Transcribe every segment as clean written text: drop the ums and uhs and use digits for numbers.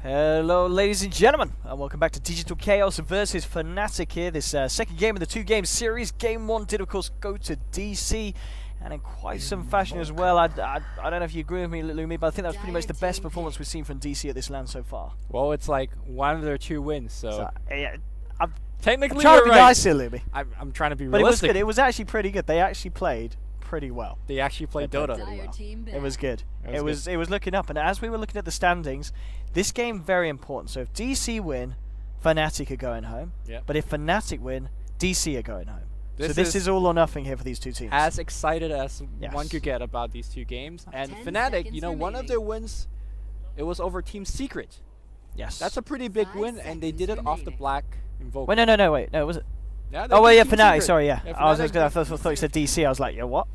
Hello ladies and gentlemen, and welcome back to Digital Chaos versus Fnatic here. This second game of the two-game series. Game 1 did of course go to DC, and in quite some fashion as well. I don't know if you agree with me, Lumi, but I think that was pretty much the best performance we've seen from DC at this LAN so far. Well, it's like one of their 2 wins, so yeah, technically I'm trying to be right. nice here, Lumi. I'm trying to be but realistic. It was good. It was actually pretty good. They actually played pretty well. They actually played Dota. It was good. It was looking up, and as we were looking at the standings, this game very important. So if DC win, Fnatic are going home. Yeah. But if Fnatic win, DC are going home. This is all or nothing here for these two teams. As excited as one could get about these 2 games. And Fnatic, you know, one of their wins, it was over Team Secret. Yes. That's a pretty big win, and they did it off the Black Invoker. Wait, no, was it? Yeah, oh, well, yeah, Fnatic. Secret. Sorry, yeah. I thought you said DC. I was like, yeah, what?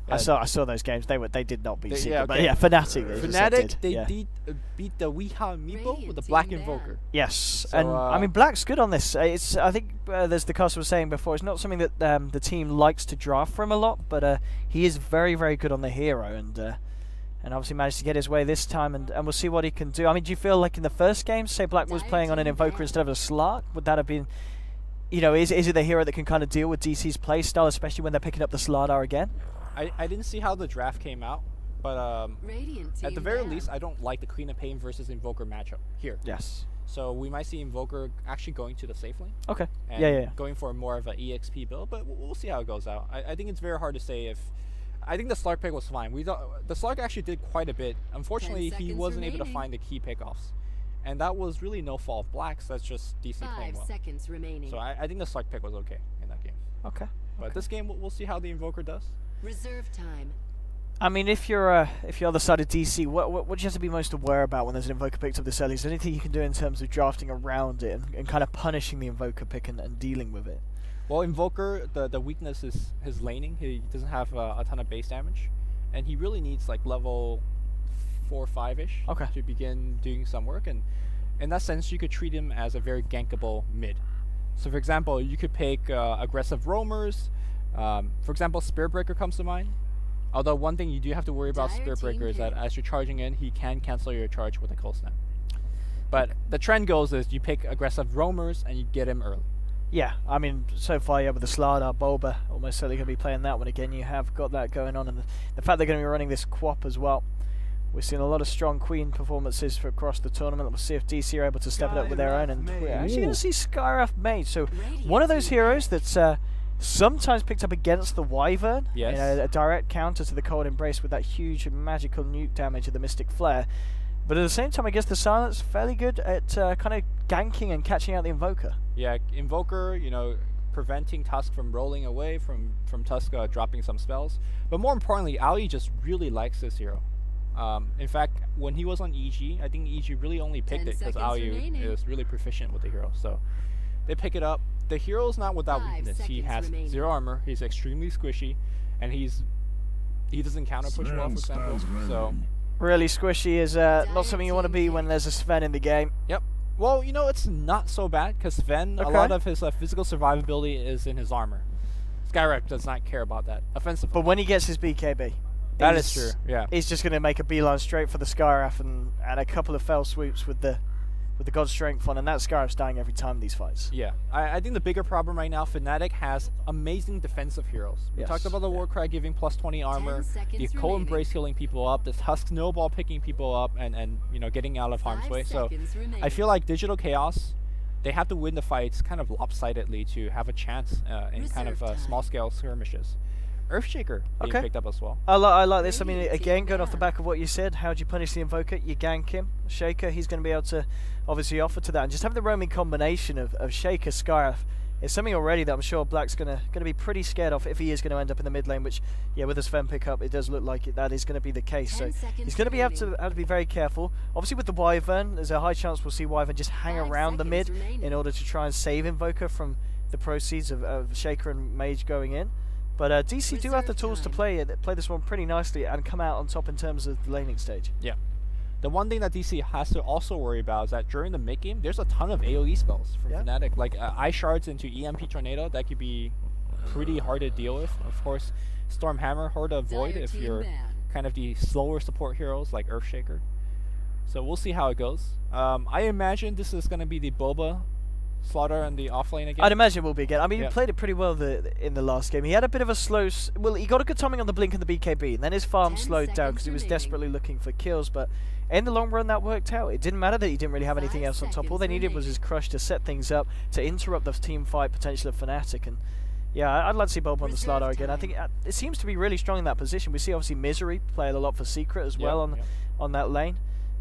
I saw those games. They did not beat Secret, okay. but yeah, Fnatic. Fnatic, they beat the Weeha Meeple with the Black Invoker. Yes, so, and I mean Black's good on this. I think as the caster was saying before, it's not something that the team likes to draft from a lot, but he is very, very good on the hero, and obviously managed to get his way this time, and we'll see what he can do. I mean, do you feel like in the first game, say Black was playing on an Invoker instead of a Slark, would that have been? You know, is it the hero that can kind of deal with DC's play style, especially when they're picking up the Slardar again? I didn't see how the draft came out, but at the very least, I don't like the Queen of Pain versus Invoker matchup here. Yes. So we might see Invoker actually going to the safe lane. Okay. And yeah. Going for more of an EXP build, but we'll see how it goes out. I think it's very hard to say if. I think the Slark pick was fine. The Slark actually did quite a bit. Unfortunately, he wasn't able to find the key pickoffs. And that was really no fault of Black's. That's just DC playing well. 5 seconds remaining. So I think the Slark pick was okay in that game. Okay. But this game, we'll see how the Invoker does. Reserve time. I mean, if you're on the side of DC, what do you have to be most aware about when there's an Invoker picked up this early? Is there anything you can do in terms of drafting around it and kind of punishing the Invoker pick and dealing with it? Well, Invoker, the weakness is his laning. He doesn't have a ton of base damage, and he really needs like level 4 or 5-ish to begin doing some work. And in that sense, you could treat him as a very gankable mid. So, for example, you could pick aggressive roamers. For example, Spirit Breaker comes to mind. Although one thing you do have to worry about Spirit Breaker is that as you're charging in, he can cancel your charge with a cold snap. But the trend goes is you pick aggressive roamers and you get him early. Yeah, I mean, so far, with the Slardar, Bulba, almost certainly going to be playing that one again. You have got that going on, and the fact they're going to be running this Quap as well. We've seen a lot of strong Queen performances across the tournament. We'll see if DC are able to step it up with their own, and we're actually going to see Skyraf made. So one of those heroes that's sometimes picked up against the Wyvern, a direct counter to the Cold Embrace with that huge magical nuke damage of the Mystic Flare. But at the same time, I guess the Silence fairly good at kind of ganking and catching out the Invoker. Yeah, Invoker, you know, preventing Tusk from rolling away, from Tusk dropping some spells. But more importantly, Ali just really likes this hero. In fact, when he was on EG, I think EG really only picked it because Ali is really proficient with the hero. So they pick it up. The hero is not without weakness. He has 0 armor. He's extremely squishy, and he doesn't counter push well, for example. So really squishy is not something you want to be when there's a Sven in the game. Yep. Well, you know, it's not so bad because Sven, a lot of his physical survivability is in his armor. Skyrap does not care about that offensively. But when he gets his BKB, that is true. Yeah, he's just going to make a beeline straight for the Skyraf and a couple of fell swoops with the God Strength on, and that Skyraf's dying every time these fights. Yeah, I think the bigger problem right now, Fnatic has amazing defensive heroes. We talked about the Warcry giving plus 20 armor, the Cold Embrace healing people up, the Tusk Snowball picking people up, and you know, getting out of harm's way. So I feel like Digital Chaos, they have to win the fights kind of lopsidedly to have a chance in kind of small-scale skirmishes. Earthshaker being picked up as well. I like this. I mean, again, going off the back of what you said, how do you punish the Invoker? You gank him. Shaker, he's going to be able to obviously offer to that. And just having the roaming combination of Shaker, Skyraf, is something already that I'm sure Black's going to be pretty scared of if he is going to end up in the mid lane, which, with the Sven pickup, it does look like that is going to be the case. So he's going to be able to be very careful. Obviously, with the Wyvern, there's a high chance we'll see Wyvern just hang around the mid in order to try and save Invoker from the proceeds of Shaker and Mage going in. But DC do have the tools to play this one pretty nicely and come out on top in terms of the laning stage. Yeah. The one thing that DC has to also worry about is that during the mid game, there's a ton of AoE spells from Fnatic. Like Ice Shards into EMP Tornado, that could be pretty hard to deal with. Of course, Stormhammer, hard to avoid if you're kind of the slower support heroes like Earthshaker. So we'll see how it goes. I imagine this is going to be the Boba Slaughter and the offlane again. I'd imagine it will be again. I mean, he played it pretty well in the last game. He had a bit of a slow... well, he got a good timing on the blink and the BKB, and then his farm slowed down because he was desperately looking for kills, but in the long run that worked out. It didn't matter that he didn't really have anything else on top. All they needed was his crush to set things up, to interrupt the team fight potential of Fnatic, and yeah, I'd like to see Boba on the Slardar again. I think it seems to be really strong in that position. We see obviously Misery play a lot for Secret as well on that lane.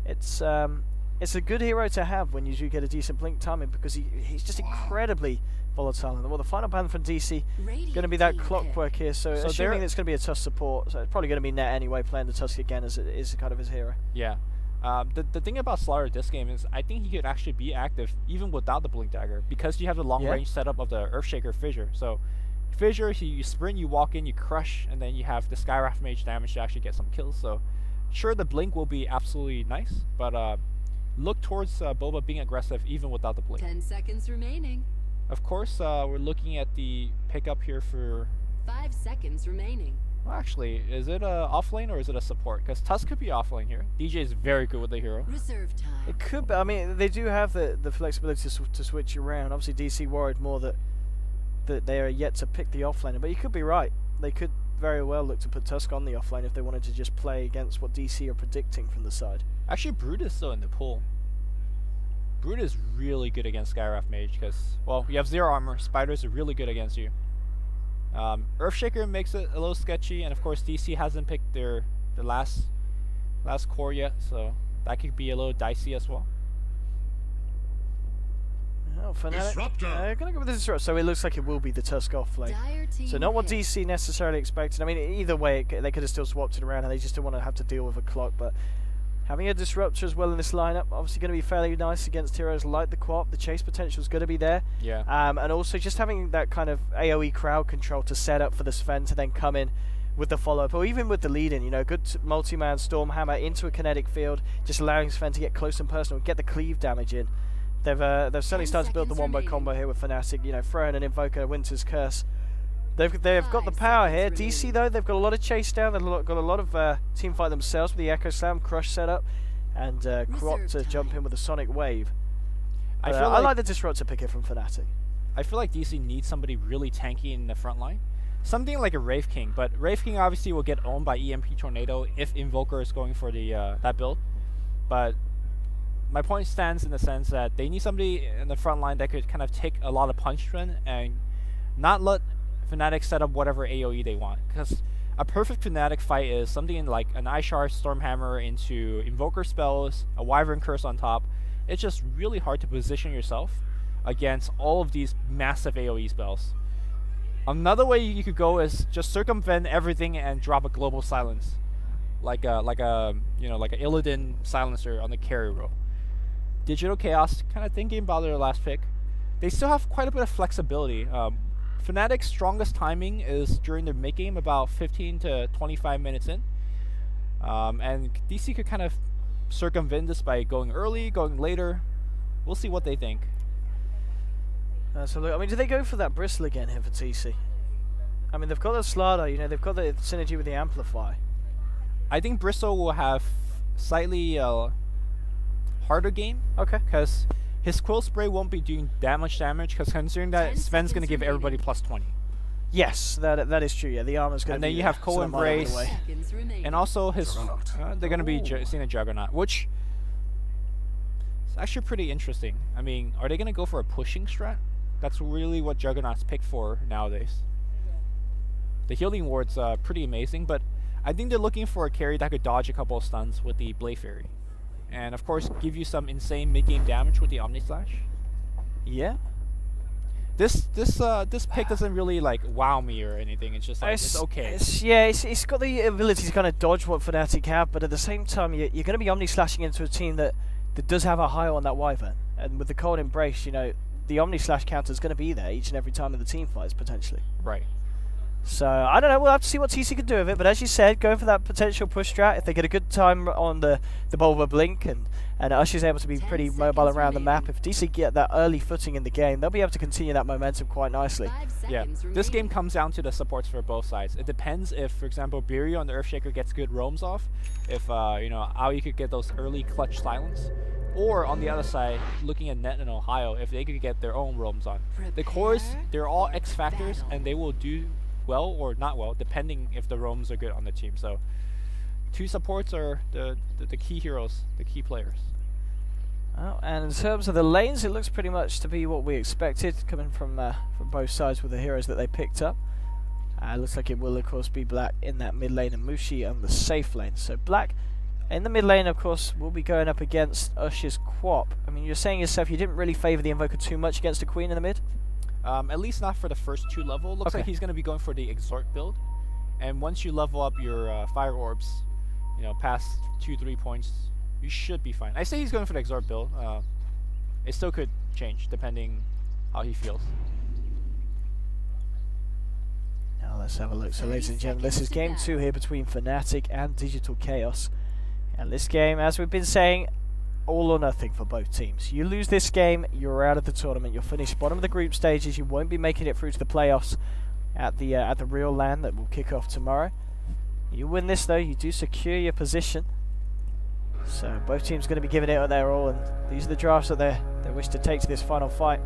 It's a good hero to have when you do get a decent blink timing, because he's just incredibly volatile. And well, the final ban from DC going to be that clockwork here, so assuming it's going to be a Tusk support, so it's probably going to be Net anyway, playing the Tusk again as it is kind of his hero. Yeah. The thing about Slaughter this game is I think he could actually be active even without the Blink Dagger, because you have the long range setup of the Earthshaker Fissure. So Fissure, you sprint, you walk in, you crush, and then you have the Skywrath Mage damage to actually get some kills. So sure, the Blink will be absolutely nice, but look towards Boba being aggressive even without the Blink. 10 seconds remaining. Of course, we're looking at the pickup here for... 5 seconds remaining. Well, actually, is it a offlane or is it a support? Because Tusk could be offlane here. DJ is very good with the hero. Reserve time. It could be. I mean, they do have the flexibility to switch around. Obviously, DC worried more that they are yet to pick the offlaner, but you could be right. They could very well look to put Tusk on the offlane if they wanted to just play against what DC are predicting from the side. Actually, Brood is still in the pool. Brood is really good against Skywrath Mage because, well, you have 0 armor. Spiders are really good against you. Earthshaker makes it a little sketchy, and of course DC hasn't picked the last core yet, so that could be a little dicey as well. Oh, Fnatic, gonna go with the Disruptor. So it looks like it will be the Tusk offlane. So not what DC necessarily expected. I mean, either way, they could have still swapped it around, and they just don't want to have to deal with a clock. But having a Disruptor as well in this lineup, obviously going to be fairly nice against heroes like the Co-op. The chase potential is going to be there. Yeah. And also just having that kind of AoE crowd control to set up for the Sven to then come in with the follow-up, or even with the lead-in, you know, good multi-man Stormhammer into a kinetic field, just allowing Sven to get close and personal, get the cleave damage in. They've certainly started to build the wombo combo here with Fnatic, you know, throwing an Invoker, Winter's Curse. They've got the power here. DC, though, they've got a lot of chase down. They've got a lot of team fight themselves with the Echo Slam, Crush setup, and Crop to jump in with a Sonic Wave. I like the Disruptor pick here from Fnatic. I feel like DC needs somebody really tanky in the front line. Something like a Wraith King, but Wraith King obviously will get owned by EMP Tornado if Invoker is going for the that build. But my point stands in the sense that they need somebody in the front line that could kind of take a lot of punch trend and not let Fnatic set up whatever AoE they want. Because a perfect Fnatic fight is something like an Ishar Stormhammer into Invoker spells, a Wyvern Curse on top. It's just really hard to position yourself against all of these massive AoE spells. Another way you could go is just circumvent everything and drop a global silence, like a Illidan silencer on the carry row. Digital Chaos, kind of thinking about their last pick, they still have quite a bit of flexibility. Fnatic's strongest timing is during their mid game, about 15 to 25 minutes in, and DC could kind of circumvent this by going early, going later. We'll see what they think. So look, I mean, do they go for that Bristle again here for TC? I mean, they've got the Slardar, you know, they've got the synergy with the Amplify. I think Bristle will have slightly harder game. Okay. Because his Quill Spray won't be doing that much damage, because considering that Sven's going to give everybody plus 20. Yes, that is true, yeah. The armor's going to be... And then you have Cold Embrace, and also his... they're going to be seeing a Juggernaut, which is actually pretty interesting. I mean, are they going to go for a pushing strat? That's really what Juggernauts pick for nowadays. The healing ward's pretty amazing, but I think they're looking for a carry that could dodge a couple of stuns with the Blade Fury. And of course, give you some insane mid-game damage with the Omni Slash. Yeah. This pick doesn't really like wow me or anything. It's just like it's okay. It's got the ability to kind of dodge what Fnatic have, but at the same time, you're going to be Omni Slashing into a team that does have a high on that Wyvern, and with the Cold Embrace, you know, the Omni Slash counter is going to be there each and every time of the team fights potentially. Right. So, I don't know, we'll have to see what TC can do with it, but as you said, going for that potential push strat, if they get a good time on the Bulba blink, and Ush is able to be pretty mobile around the map, if DC get that early footing in the game, they'll be able to continue that momentum quite nicely. Yeah, this game comes down to the supports for both sides. It depends if, for example, Biryu on the Earthshaker gets good roams off, if, you know, Aoi could get those early clutch silence, or on the other side, looking at Net and Ohio, if they could get their own roams on. The cores, they're all X factors, and they will do well or not well, depending if the roams are good on the team. So, two supports are the key heroes, the key players. Oh, and in terms of the lanes, it looks pretty much to be what we expected, coming from both sides with the heroes that they picked up. Looks like it will, of course, be Black in that mid lane and Mushi on the safe lane. So Black in the mid lane, of course, will be going up against Ush's Quap. I mean, you're saying yourself you didn't really favour the Invoker too much against the Queen in the mid? At least not for the first 2 level. Looks like he's going to be going for the Exhort build. And once you level up your Fire Orbs, you know, past 2-3 points, you should be fine. I say he's going for the Exhort build. It still could change depending how he feels. Now let's have a look. So ladies and gentlemen, this is game 2 here between Fnatic and Digital Chaos. And this game, as we've been saying, all or nothing for both teams. You lose this game, you're out of the tournament. You'll finish bottom of the group stages. You won't be making it through to the playoffs at the real LAN that will kick off tomorrow. You win this though, you do secure your position. So both teams going to be giving it their all, and these are the drafts that they wish to take to this final fight.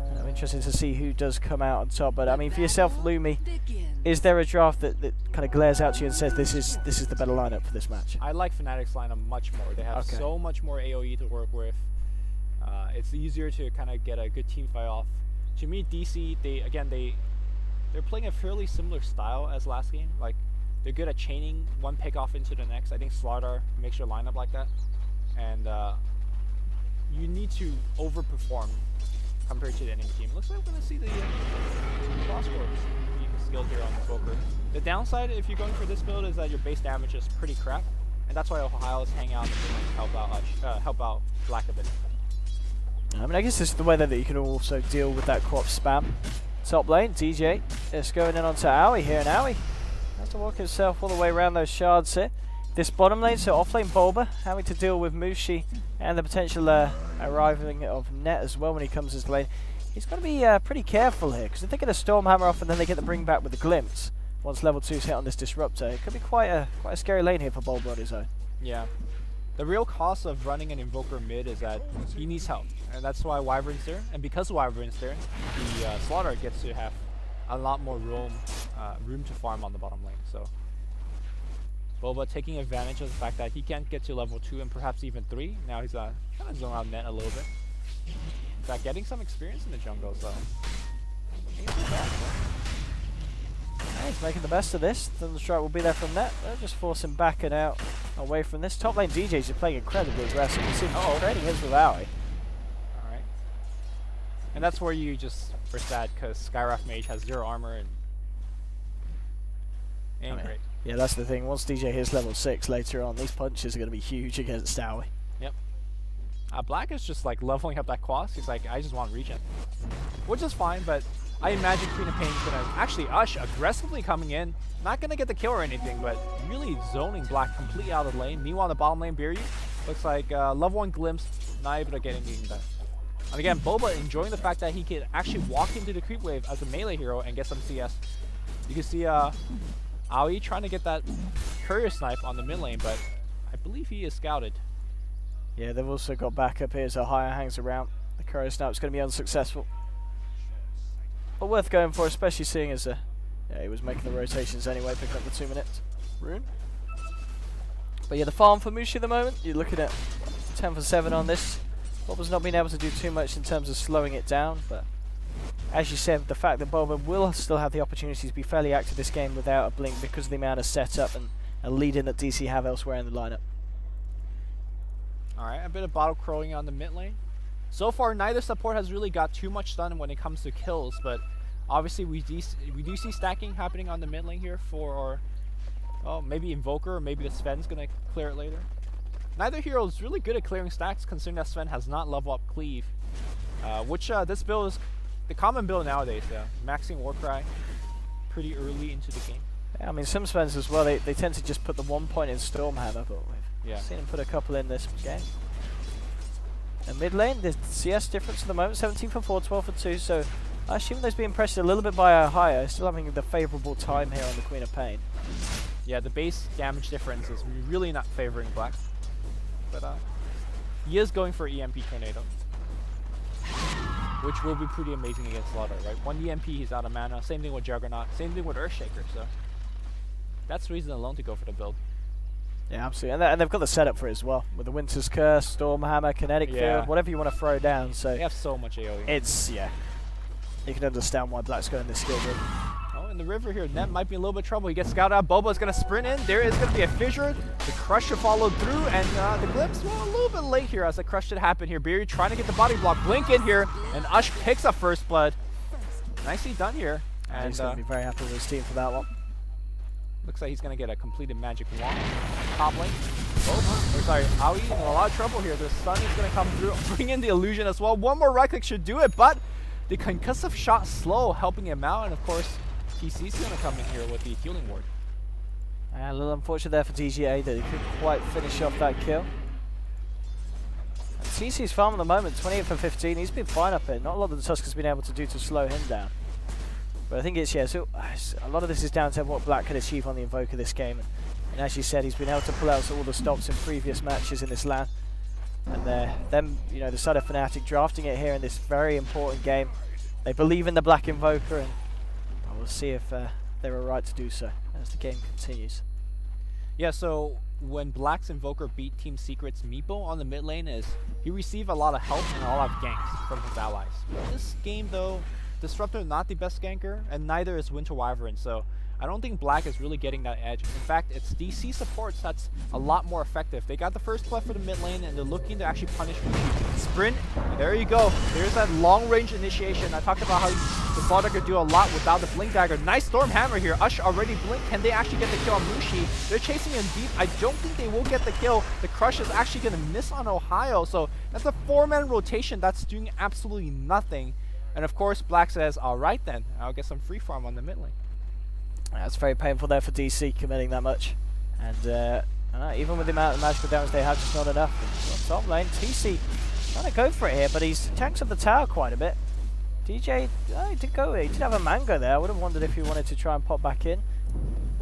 And I'm interested to see who does come out on top. But I mean, for yourself, Lumi, is there a draft that kind of glares out to you and says this is the better lineup for this match? I like Fnatic's lineup much more. They have so much more AoE to work with. It's easier to kind of get a good team fight off. To me, DC, they're playing a fairly similar style as last game. Like, they're good at chaining one pick off into the next. I think Slardar makes your lineup like that. And you need to overperform compared to the enemy team. Looks like we're going to see the crossbows skilled here on the Invoker. The downside, if you're going for this build, is that your base damage is pretty crap. And that's why Ohio's hang out and help out Black a bit. I mean, I guess this is the way that you can also deal with that Quap spam. Top lane, DJ is going in onto Aoi here, and Aoi has to walk himself all the way around those shards here. This bottom lane, so off lane Bulba, having to deal with Mushi and the potential arriving of Net as well when he comes his lane. He's got to be pretty careful here, because if they get a Stormhammer off and then they get the bring back with the Glimpse, once level 2's hit on this Disruptor, it could be quite a scary lane here for Bulba on his own. Yeah. The real cost of running an Invoker mid is that he needs help, and that's why Wyvern's there. And because Wyvern's there, the Slaughter gets to have a lot more room to farm on the bottom lane. So Bulba taking advantage of the fact that he can't get to level 2 and perhaps even 3. Now he's trying to zone out Net a little bit. In fact, getting some experience in the jungle, so ain't too bad, he's making the best of this. Thunderstrike will be there from Net. They'll just force him back and out away from this. Top lane DJs are playing incredibly aggressive. You see him trading his with Aoi. Alright. And that's where you just are sad, because Skywrath Mage has 0 armor and ain't great. Yeah, that's the thing. Once DJ hits level 6 later on, these punches are going to be huge against Aoi. Yep. Black is just like leveling up that Quas. He's like, I just want regen. Which is fine, but I imagine Queen of Pain's gonna actually Ush aggressively coming in, not gonna get the kill or anything, but really zoning Black completely out of the lane. Meanwhile, the bottom lane Biryu looks like level 1 glimpse, not able to get anything done. And again, Bulba enjoying the fact that he can actually walk into the creep wave as a melee hero and get some CS. You can see Aoi trying to get that courier snipe on the mid lane, but I believe he is scouted. Yeah, they've also got backup here, so Haya hangs around. The courier snipe's going to be unsuccessful. But worth going for, especially seeing as he was making the rotations anyway, picking up the 2 minutes rune. But yeah, the farm for Mushi at the moment, you're looking at 10 for 7 on this. Bulba's not been able to do too much in terms of slowing it down, but as you said, the fact that Bulba will still have the opportunity to be fairly active this game without a blink because of the amount of setup and lead in that DC have elsewhere in the lineup. Alright, a bit of bottle crowing on the mid lane. So far, neither support has really got too much done when it comes to kills, but obviously we do see stacking happening on the mid lane here for, well, maybe Invoker or maybe the Sven's going to clear it later. Neither hero is really good at clearing stacks, considering that Sven has not level up Cleave, which this build is the common build nowadays. Maxing Warcry, pretty early into the game. Yeah, I mean, some spends as well, they tend to just put the 1 point in Stormhammer, but we've seen him put a couple in this game. And mid lane, the CS difference at the moment, 17 for 4, 12 for 2, so I assume those being pressured a little bit by Ohio, still having the favourable time here on the Queen of Pain. Yeah, the base damage difference is really not favoring Black. But he is going for EMP Tornado, which will be pretty amazing against Slaughter, right? 1 EMP, he's out of mana. Same thing with Juggernaut, same thing with Earthshaker, so that's reason alone to go for the build. Yeah, absolutely, and they've got the setup for it as well, with the Winter's Curse, Stormhammer, Kinetic Field, whatever you want to throw down. So they have so much AoE. It's, you can understand why Black's going this skill build. Oh, in the river here, Net might be in a little bit of trouble. He gets scouted out, Bobo's going to sprint in, there is going to be a fissure, the crush should follow through, and the glimpse, well, a little bit late here as the crush should happen here. Beery trying to get the body block, blink in here, and Ush picks up first blood. Nicely done here. And he's going to be very happy with his team for that one. Looks like he's going to get a completed magic wand. Top lane. Oh, sorry, Aoi in a lot of trouble here. The sun is going to come through, bring in the illusion as well. One more right click should do it, but the concussive shot slow helping him out. And of course, TC's going to come in here with the healing ward. A little unfortunate there for TGA that he couldn't quite finish off that kill. And TC's farm at the moment, 28 for 15. He's been fine up here. Not a lot that the Tusk has been able to do to slow him down. But I think it's, so a lot of this is down to what Black could achieve on the Invoker this game. And as you said, he's been able to pull out all the stops in previous matches in this LAN. And them, the side of Fnatic drafting it here in this very important game. They believe in the Black Invoker, and we'll see if they were right to do so as the game continues. Yeah, so when Black's Invoker beat Team Secret's Meepo on the mid lane, he received a lot of help and a lot of ganks from his allies. This game, though, Disruptor not the best ganker, and neither is Winter Wyvern, so I don't think Black is really getting that edge. In fact, it's DC supports that's a lot more effective. They got the first blood for the mid lane, and they're looking to actually punish Mushi. Sprint, there you go. There's that long range initiation. I talked about how the Slaughter could do a lot without the Blink Dagger. Nice Stormhammer here. Ush already blinked. Can they actually get the kill on Mushi? They're chasing him deep. I don't think they will get the kill. The Crush is actually going to miss on Ohio, so that's a 4-man rotation that's doing absolutely nothing. And of course, Black says, all right then, I'll get some free farm on the mid lane. That's very painful there for DC committing that much. And even with the amount of magical damage they have, just not enough. Top lane, TC trying to go for it here, but he's tanks up the tower quite a bit. DJ, he did have a mango there. I would have wondered if he wanted to try and pop back in.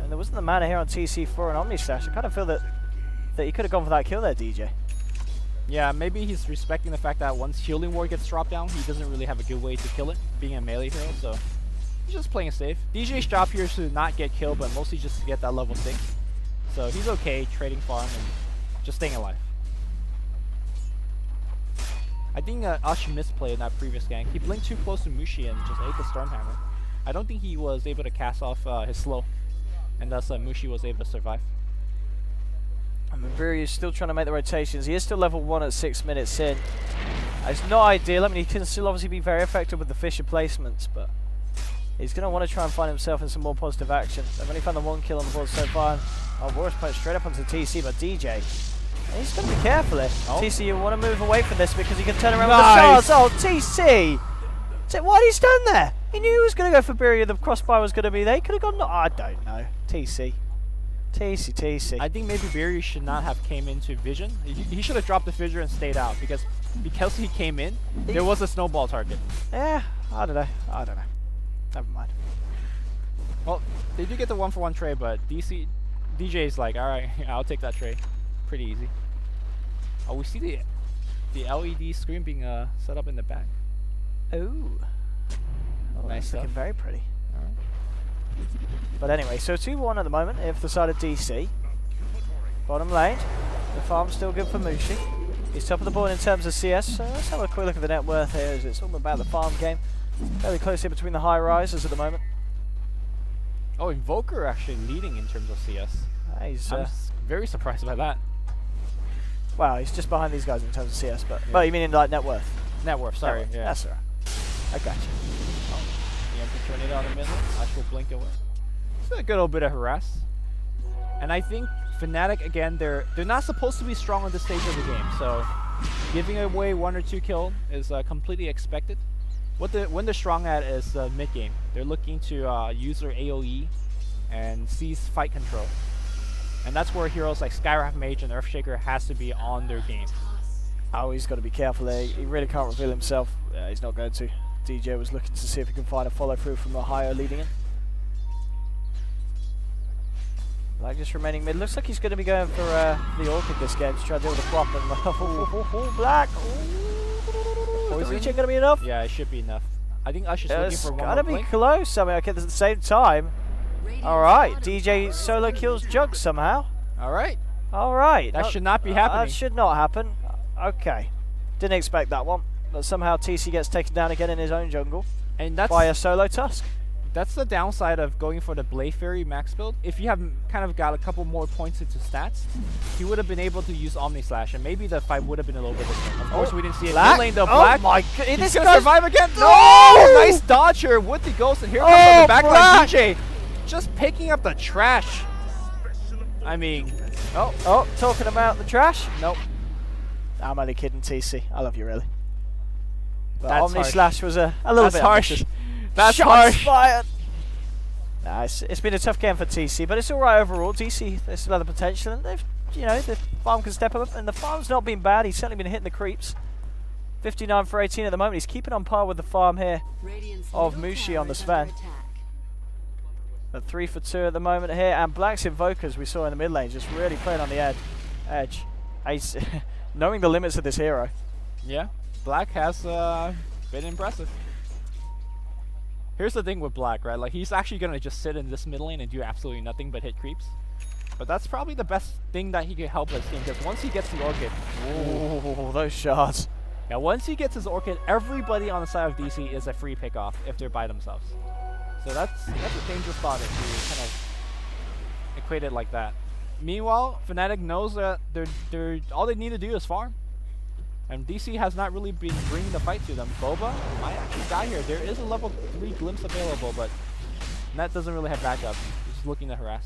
And there wasn't the mana here on TC for an Omni Slash. I kind of feel that he could have gone for that kill there, DJ. Yeah, maybe he's respecting the fact that once Healing Ward gets dropped down, he doesn't really have a good way to kill it, being a melee hero, so he's just playing it safe. DJ's job here is to not get killed, but mostly just to get that level 6. So he's okay trading farm and just staying alive. I think Ush misplayed in that previous gank. He blinked too close to Mushi and just ate the Stormhammer. I don't think he was able to cast off his slow, and thus Mushi was able to survive. Maburi is still trying to make the rotations. He is still level 1 at 6 minutes in. It's not ideal. I mean, he can still obviously be very effective with the Fissure placements, but he's going to want to try and find himself in some more positive action. They've only found the 1 kill on the board so far. Oh, Boris put straight up onto TC, but DJ, he's going to be careful here. Oh. TC, you want to move away from this because he can turn around with the stars. Oh, TC! What he's done there? He knew he was going to go for Beery. The crossbar was going to be there. He could have gone. No, I don't know. TC. I think maybe Beery should not have came into Vision. He should have dropped the Fissure and stayed out because he came in, there was a snowball target. Yeah, I don't know. Never mind. Well, they do get the 1-for-1 trade, but DJ's like, all right, I'll take that trade. Pretty easy. Oh, we see the LED screen being set up in the back. Ooh. Oh, nice. Looking very pretty. All right. But anyway, so 2-1 at the moment if the side of DC. Bottom lane, the farm's still good for Mushi. He's top of the board in terms of CS, so let's have a quick look at the net worth here as it's all about the farm game. Fairly close here between the high risers at the moment. Oh, Invoker actually leading in terms of CS. I'm very surprised by that. Wow, he's just behind these guys in terms of CS, but well, you mean in like net worth? Net worth, sorry. Net worth. Yeah. That's alright. I got you. Turn it on a minute. I will blink away. It's a good little bit of harass. And I think Fnatic again, they're not supposed to be strong on this stage of the game, so giving away 1 or 2 kill is completely expected. What when they're strong at is the mid game. They're looking to use their AOE and seize fight control, and that's where heroes like Skywrath Mage and Earthshaker has to be on their game. Oh, he's got to be careful there. He really can't reveal himself. He's not going to. DJ was looking to see if he can find a follow through from Ohio leading in. Black just remaining mid. Looks like he's going to be going for the Orchid this game to try to deal with the flop. And Black. Is the regen going to be enough? Yeah, it should be enough. I think Ush is looking for one more. It's got to be close. I mean, okay, at the same time. Alright, DJ solo kills Jug somehow. Alright. Alright. That should not be happening. That should not happen. Okay. Didn't expect that one. But somehow TC gets taken down again in his own jungle. And that's by a solo Tusk. That's the downside of going for the Blade Fairy max build. If you have kind of got a couple more points into stats, he would have been able to use Omni Slash, and maybe the fight would have been a little bit different. Of course, we didn't see it. Black? Lane the Black. Oh my god! He's gonna survive again. No! Nice dodge here with the Ghost, and here comes the backline DJ, just picking up the trash. I mean, talking about the trash? Nope. I'm only kidding, TC. I love you, really. But Omni Slash was a little bit harsh. That's Shots harsh. Fired. Nah, it's been a tough game for TC, but it's all right overall. TC, there's still other potential, and they've, the farm can step up, and the farm's not been bad. He's certainly been hitting the creeps. 59 for 18 at the moment. He's keeping on par with the farm here of Mushi on the Sven. But 3 for 2 at the moment here, and Black's Invokers we saw in the mid lane just really playing on the edge. He's knowing the limits of this hero. Yeah, Black has been impressive. Here's the thing with Black, right? Like, he's actually going to just sit in this mid lane and do absolutely nothing but hit creeps. But that's probably the best thing that he can help his team, because once he gets the Orchid... Oh, those shards. Yeah, once he gets his Orchid, everybody on the side of DC is a free pick-off if they're by themselves. So that's a dangerous spot if you kind of equate it like that. Meanwhile, Fnatic knows that they're all they need to do is farm. And DC has not really been bringing the fight to them. Boba might actually die here. There is a level 3 glimpse available, but Net doesn't really have backup. He's just looking to harass.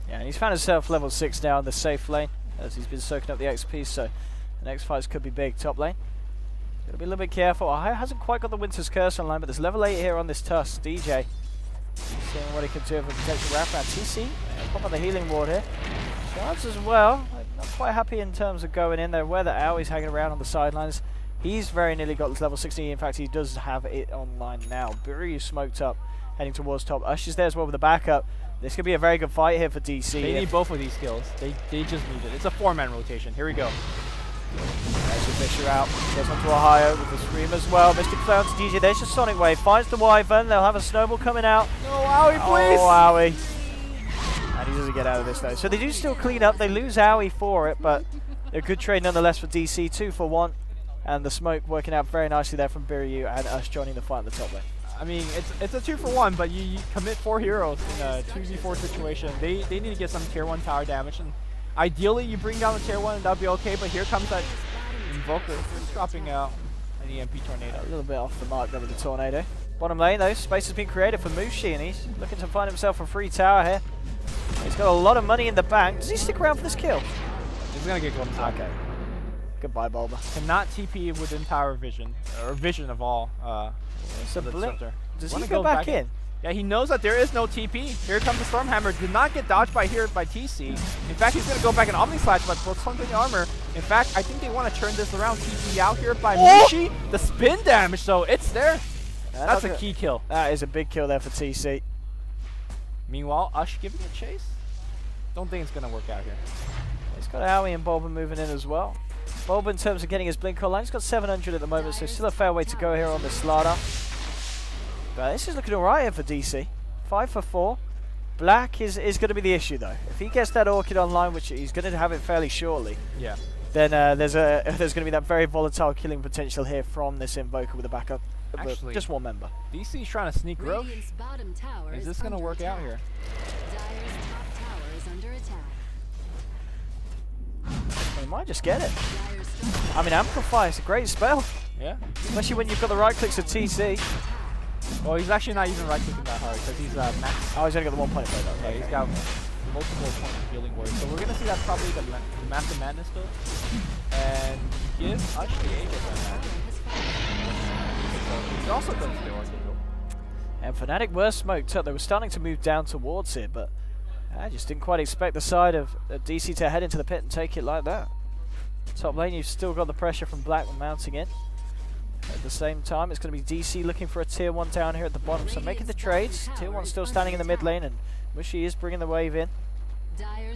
Yeah, and he's found himself level 6 now in the safe lane, as he's been soaking up the XP, so the next fights could be big. Top lane. Gotta be a little bit careful. Ohio hasn't quite got the Winter's Curse online, but there's level 8 here on this Tusk. DJ seeing what he can do with a potential wraparound. TC, pop on the healing ward here. Shards as well. Not quite happy in terms of going in. They're aware that Aui's hanging around on the sidelines. He's very nearly got level 16. In fact, he does have it online now. Biryu smoked up, heading towards top. Ush is there as well with the backup. This could be a very good fight here for DC. They need both of these kills. They just need it. It's a 4-man rotation. Here we go. There's the Fisher out. Goes on to Ohio with the Scream as well. Mystic Flare to DJ. There's just Sonic Wave. Finds the Wyvern. They'll have a snowball coming out. No, Aoi, please! Oh, Aoi. And he doesn't get out of this though. So they do still clean up. They lose Aoi for it, but a good trade nonetheless for DC. 2 for 1. And the smoke working out very nicely there from Biryu and Ush joining the fight in the top lane. I mean, it's a 2 for 1, but you commit 4 heroes in a 2v4 situation. They need to get some tier 1 tower damage, and ideally you bring down the tier 1 and that'll be okay, but here comes that Invoker dropping out an EMP Tornado. A little bit off the mark there with the Tornado. Bottom lane though, space has been created for Mushi, and he's looking to find himself a free tower here. He's got a lot of money in the bank. Does he stick around for this kill? He's gonna get glimpsed. Okay. Goodbye, Bulba. Cannot TP within tower vision, or vision of all. It's a blink. Does he go back in? Yeah, he knows that there is no TP. Here comes the Stormhammer. Did not get dodged by TC. In fact, he's going to go back in Omni Slash, but plus something armor. In fact, I think they want to turn this around. TP out here by Mushi. The spin damage, so it's there. That's a key kill. That is a big kill there for TC. Meanwhile, Ush giving a chase. Don't think it's going to work out here. He's got Aoi and Bulba moving in as well. Bulba, in terms of getting his blink online, he's got 700 at the moment, so still a fair way to go here on the Slardar. But this is looking alright here for DC. 5 for 4. Black is going to be the issue though. If he gets that Orchid online, which he's going to have it fairly shortly, yeah, then there's going to be that very volatile killing potential here from this Invoker with a backup. Actually, just one member. DC's trying to sneak Roche. Is this going to work out here? Dire's top tower is under attack. He might just get it. I mean, Amplify is a great spell. Yeah. Especially when you've got the right clicks of TC. Well, he's actually not even right clicking that hard because he's max. Oh, he's only got the 1 point play though. Yeah, he's got multiple points of healing warriors. So we're gonna see that probably the Master Madness build. And give Ush the Aegis on that. he's also going to steal Orchid though. And Fnatic were smoked up. They were starting to move down towards it, but I just didn't quite expect the side of DC to head into the pit and take it like that. Top lane, you've still got the pressure from Black mounting in. At the same time, it's going to be DC looking for a tier 1 down here at the bottom, so making the trades. Tier 1 still standing in the mid lane, and Mushi is bringing the wave in.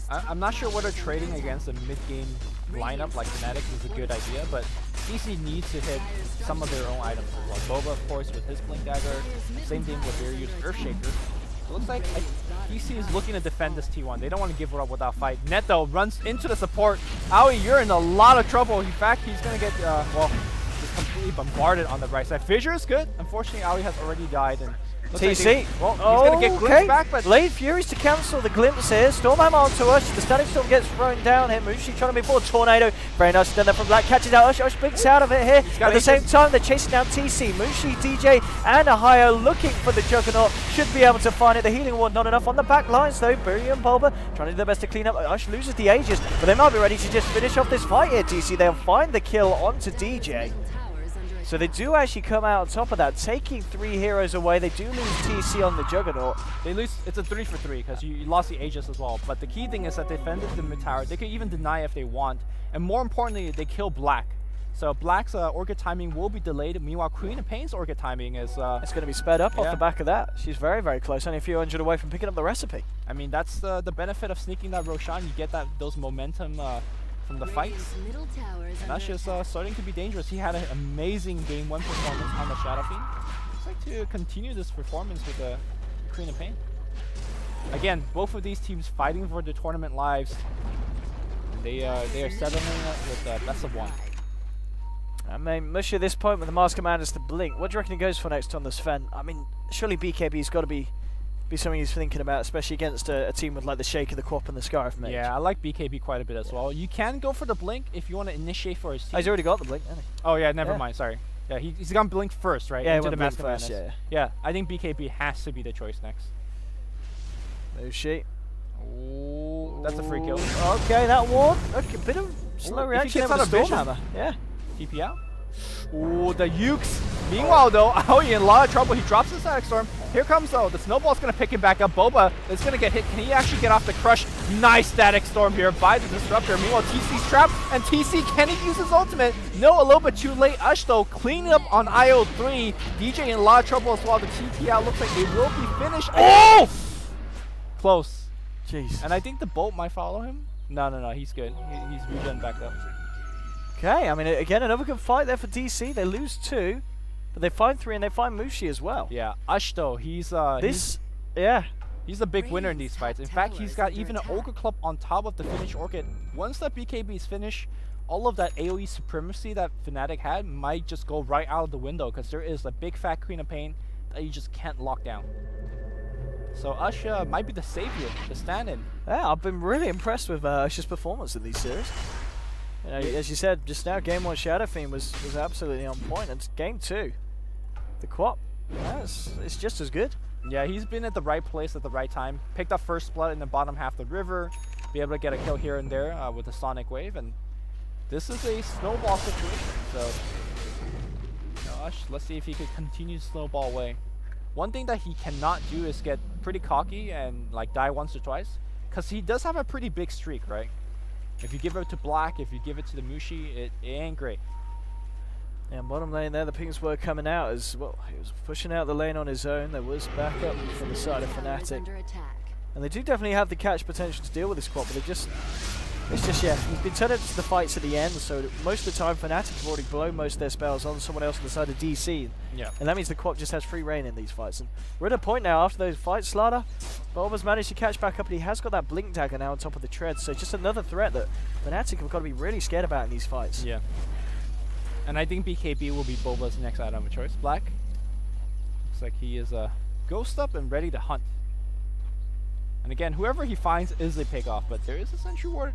I'm not sure whether trading against a mid-game lineup like Fnatic is a good idea, but DC needs to hit some of their own items as well. Boba, of course, with his Blink Dagger. Same thing with their use Earthshaker. So it looks like DC is looking to defend this T1. They don't want to give it up without fight. Neto runs into the support. Aoi, you're in a lot of trouble. In fact, he's going to get, well, just completely bombarded on the right side. Fissure is good. Unfortunately, Aoi has already died. And TC. Well, he's going to get glimpse back, but Blade Furies to cancel the glimpse here. Stormhammer onto Ush. The Static Storm gets thrown down here. Mushi trying to move forward. Tornado. Very nice done there from Black. Catches out Ush. Ush blinks out of it here. At the same time, they're chasing down TC. Mushi, DJ, and Ahio looking for the Juggernaut. Should be able to find it. The healing ward not enough on the back lines though. Buri and Bulba trying to do their best to clean up. Ush loses the Aegis, but they might be ready to just finish off this fight here, TC. They'll find the kill onto DJ. So they do actually come out on top of that, taking 3 heroes away. They do lose TC on the Juggernaut. They lose, it's a 3 for 3 because you lost the Aegis as well. But the key thing is that they defended the mid tower. They can even deny if they want. And more importantly, they kill Black. So Black's Orchid timing will be delayed. Meanwhile, Queen of Pain's Orchid timing is... it's going to be sped up off the back of that. She's very, very close. Only a few hundred away from picking up the recipe. I mean, that's the benefit of sneaking that Roshan. You get those momentum from the fights. And that's just starting to be dangerous. He had an amazing game 1 performance on the Shadow Fiend. I'd like to continue this performance with the Queen of Pain. Again, both of these teams fighting for the tournament lives. They are settling with best of 1. I mean, Mushi at this point with the Master Commanders to blink. What do you reckon he goes for next on the Sven? I mean, surely BKB's got to be something he's thinking about, especially against a team with like the Shaker, the Quap, and the Scarf Mage. Yeah, I like BKB quite a bit as well. You can go for the Blink if you want to initiate for his team. Oh, he's already got the Blink, hasn't he? Oh yeah, never mind, sorry. Yeah, he's gone Blink first, right? Yeah, into the Master first, yeah, I think BKB has to be the choice next. Mushi. Oh, that's a free kill. Okay, that ward. Okay, a bit of slow reaction out of Stormhammer. Yeah. TP out. Oh, the Ukes. Meanwhile, though, Aoi in a lot of trouble. He drops the Static Storm. Here comes, though. The Snowball's going to pick him back up. Boba is going to get hit. Can he actually get off the crush? Nice Static Storm here by the Disruptor. Meanwhile, TC's trapped, and TC, can he use his ultimate? No, a little bit too late. Ush, though, cleaning up on IO3. DJ in a lot of trouble as well. The TP out looks like they will be finished. Oh! Close. Jeez. And I think the Bolt might follow him. No, he's good. He's regen back up. Okay, I mean, again, another good fight there for DC. They lose 2, but they find 3 and they find Mushi as well. Yeah, Ush though, he's the big winner in these fights. In fact, he's got even an Ogre Club on top of the finished Orchid. Once that BKB is finished, all of that AoE supremacy that Fnatic had might just go right out of the window because there is a big fat Queen of Pain that you just can't lock down. So Ush might be the savior, the stand-in. Yeah, I've been really impressed with Ush's performance in these series. You know, as you said just now, game 1 Shadow Fiend was absolutely on point, and game 2, the Quap, it's just as good. Yeah, he's been at the right place at the right time. Picked up first blood in the bottom half of the river, be able to get a kill here and there with the Sonic Wave, and this is a snowball situation. So, gosh, let's see if he could continue to snowball away. One thing that he cannot do is get pretty cocky and like die once or twice, because he does have a pretty big streak, right? If you give it to Black, if you give it to the Mushi, it ain't great. Yeah, bottom lane there, the pings were coming out as well. He was pushing out the lane on his own. There was backup from the side of Fnatic. And they do definitely have the catch potential to deal with this Quap, but it's just, yeah, he's been turned into the fights at the end, so most of the time Fnatic have already blown most of their spells on someone else on the side of DC. Yeah. And that means the Quap just has free reign in these fights. And we're at a point now after those fights, Slaughter. Bulba's managed to catch back up, and he has got that Blink Dagger now on top of the tread, so just another threat that Fnatic have got to be really scared about in these fights. Yeah. And I think BKB will be Bulba's next item of choice. Black. Looks like he is ghost up and ready to hunt. And again, whoever he finds is a pick off, but there is a Sentry Ward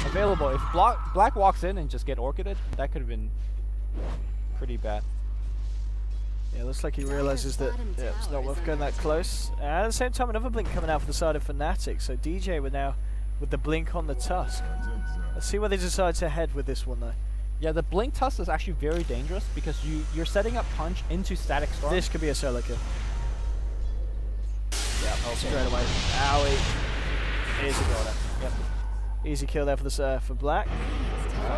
available. If Black walks in and just get Orchided, that could have been pretty bad. Yeah, looks like he realizes that it's not worth going that close. And at the same time, another Blink coming out for the side of Fnatic. So DJ with the Blink on the Tusk. Let's see where they decide to head with this one, though. Yeah, the Blink Tusk is actually very dangerous because you're setting up Punch into Static Storm. This could be a solo kill. Yeah, straight away. Owie. Easy got it. Yep. Easy kill there for the for Black.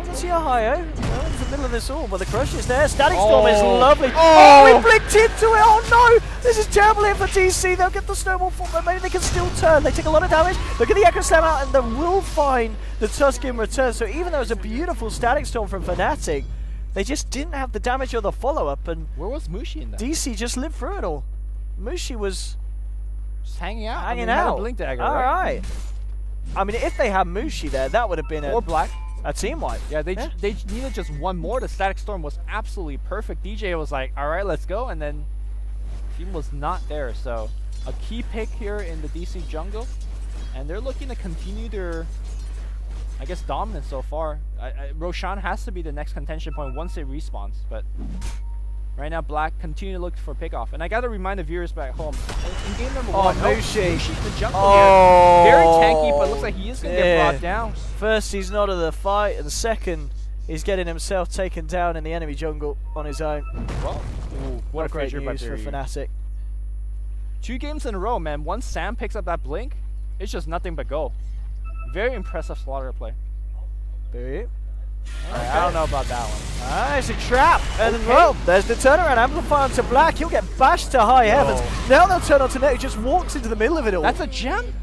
Let's see a high-o. In the middle of this all, but the crush is there. Static Storm is lovely. Oh, he blinked into it. Oh no! This is terrible here for DC. They'll get the snowball form, but maybe they can still turn. They take a lot of damage. Look at the Echo Slam out, and they will find the Tusk in return. So even though it was a beautiful Static Storm from Fnatic, they just didn't have the damage or the follow-up. And where was Mushi in that? DC just lived through it all. Mushi was just hanging out. Hanging out. Had a Blink Dagger, all right? I mean, if they had Mushi there, that would have been or Black. A team wipe. Yeah, they needed just one more. The Static Storm was absolutely perfect. DJ was like, all right, let's go. And then team was not there. So a key pick here in the DC jungle. And they're looking to continue their, I guess, dominance so far. Roshan has to be the next contention point once it respawns. But right now, Black continue to look for pickoff. And I got to remind the viewers back home, in game number 1, Mushi's the jungle here. Very tanky, but looks like he is going to get brought down. First, he's not in the fight, and second, he's getting himself taken down in the enemy jungle on his own. Well, what a great news for Fnatic. 2 games in a row, man. Once Sam picks up that blink, it's just nothing but go. Very impressive slaughter play. Right, I don't know about that one. It's a trap. And well, there's the turnaround. Amplify onto Black. He'll get bashed to high heavens. Now they'll turn onto Net, who just walks into the middle of it all. That's a gem?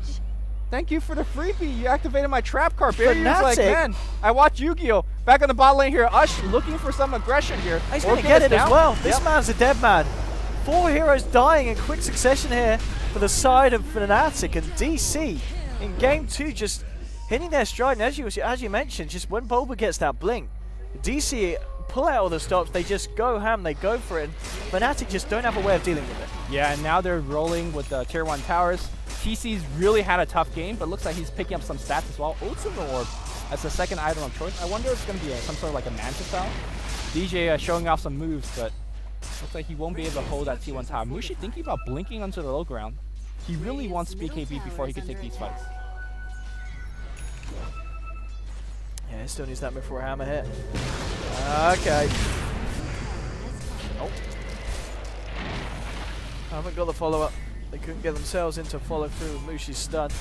Thank you for the freebie. You activated my trap card. Barrier's like, Fnatic. man, I watch Yu-Gi-Oh! Back on the bot lane here. Ush looking for some aggression here. He's going to get it as well. This man's a dead man. 4 heroes dying in quick succession here for the side of Fnatic, and DC in game 2 just hitting their stride. And as you mentioned, just when Bulba gets that blink, DC pull out all the stops, they just go ham, they go for it, and Fnatic just don't have a way of dealing with it. Yeah, and now they're rolling with the tier 1 towers. TC's really had a tough game, but looks like he's picking up some stats as well. Ultimate Orb as the second item of choice. I wonder if it's going to be some sort of like a Manta style. DJ showing off some moves, but looks like he won't be able to hold that T1 tower. Mushi thinking about blinking onto the low ground. He really wants BKB before he can take these fights. Yeah, he still needs that before a hammer hit. Okay. Oh. Haven't got the follow-up. They couldn't get themselves into follow through with Mushi's stun.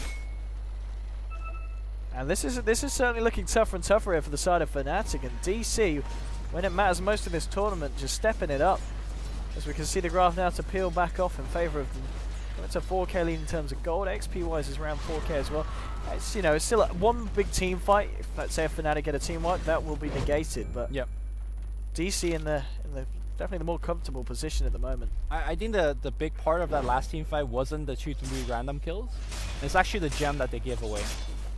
And this is certainly looking tougher and tougher here for the side of Fnatic, and DC, when it matters most in this tournament, just stepping it up. As we can see the graph now to peel back off in favour of them. It's a 4K lead in terms of gold. XP wise is around 4K as well. It's, you know, it's still one big team fight. If let's say if Fnatic get a team wipe, that will be negated. But yep. DC in the definitely the more comfortable position at the moment. I think the big part of that last team fight wasn't the 2-3 random kills. It's actually the gem that they gave away.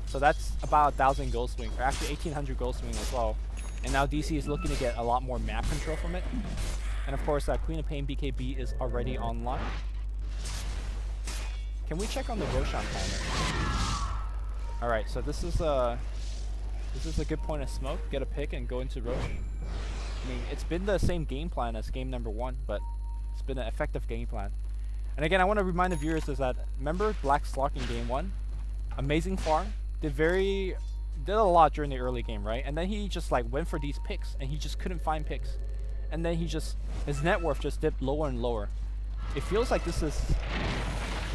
So that's about 1,000 gold swing, or actually 1,800 gold swing as well. And now DC is looking to get a lot more map control from it. And of course, Queen of Pain BKB is already online. Can we check on the Roshan timer? All right, so this is a good point of smoke. Get a pick and go into Rosh. I mean, it's been the same game plan as game number 1, but it's been an effective game plan. And again, I want to remind the viewers is that remember Black Slok in game 1, amazing farm, did a lot during the early game, right? And then he just like went for these picks, and he just couldn't find picks, and then his net worth just dipped lower and lower. It feels like this is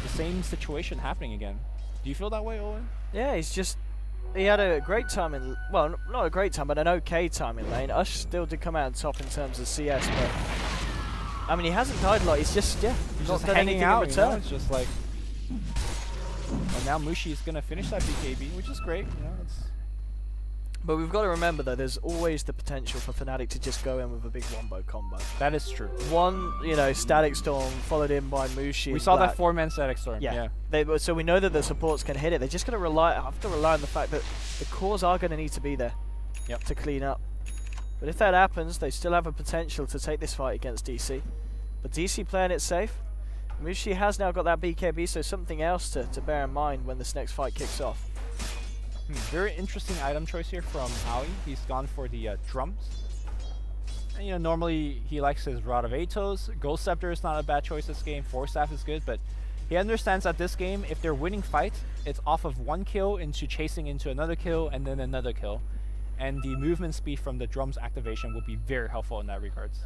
the same situation happening again. Do you feel that way, Owen? Yeah, he had a great time in, well, not a great time, but an okay time in lane. Ush still did come out on top in terms of CS, but I mean, he hasn't died a lot. He's just, yeah, he's not just done hanging anything out. in return. You know? It's just like, and now Mushi is gonna finish that BKB, which is great. You know, but we've got to remember though, there's always the potential for Fnatic to just go in with a big wombo combo. That is true. One, you know, Static Storm followed in by Mushi. We saw that 4-man Static Storm. Yeah. So we know that the supports can hit it. They're just going to have to rely on the fact that the cores are going to need to be there to clean up. But if that happens, they still have a potential to take this fight against DC. But DC playing it safe. Mushi has now got that BKB, so something else to bear in mind when this next fight kicks off. Very interesting item choice here from Aoi. He's gone for the drums. And, you know, normally he likes his Rod of Atos. Ghost Scepter is not a bad choice this game. Force Staff is good, but he understands that this game, if they're winning fights, it's off of one kill into chasing into another kill and then another kill. and the movement speed from the drums activation will be very helpful in that regards.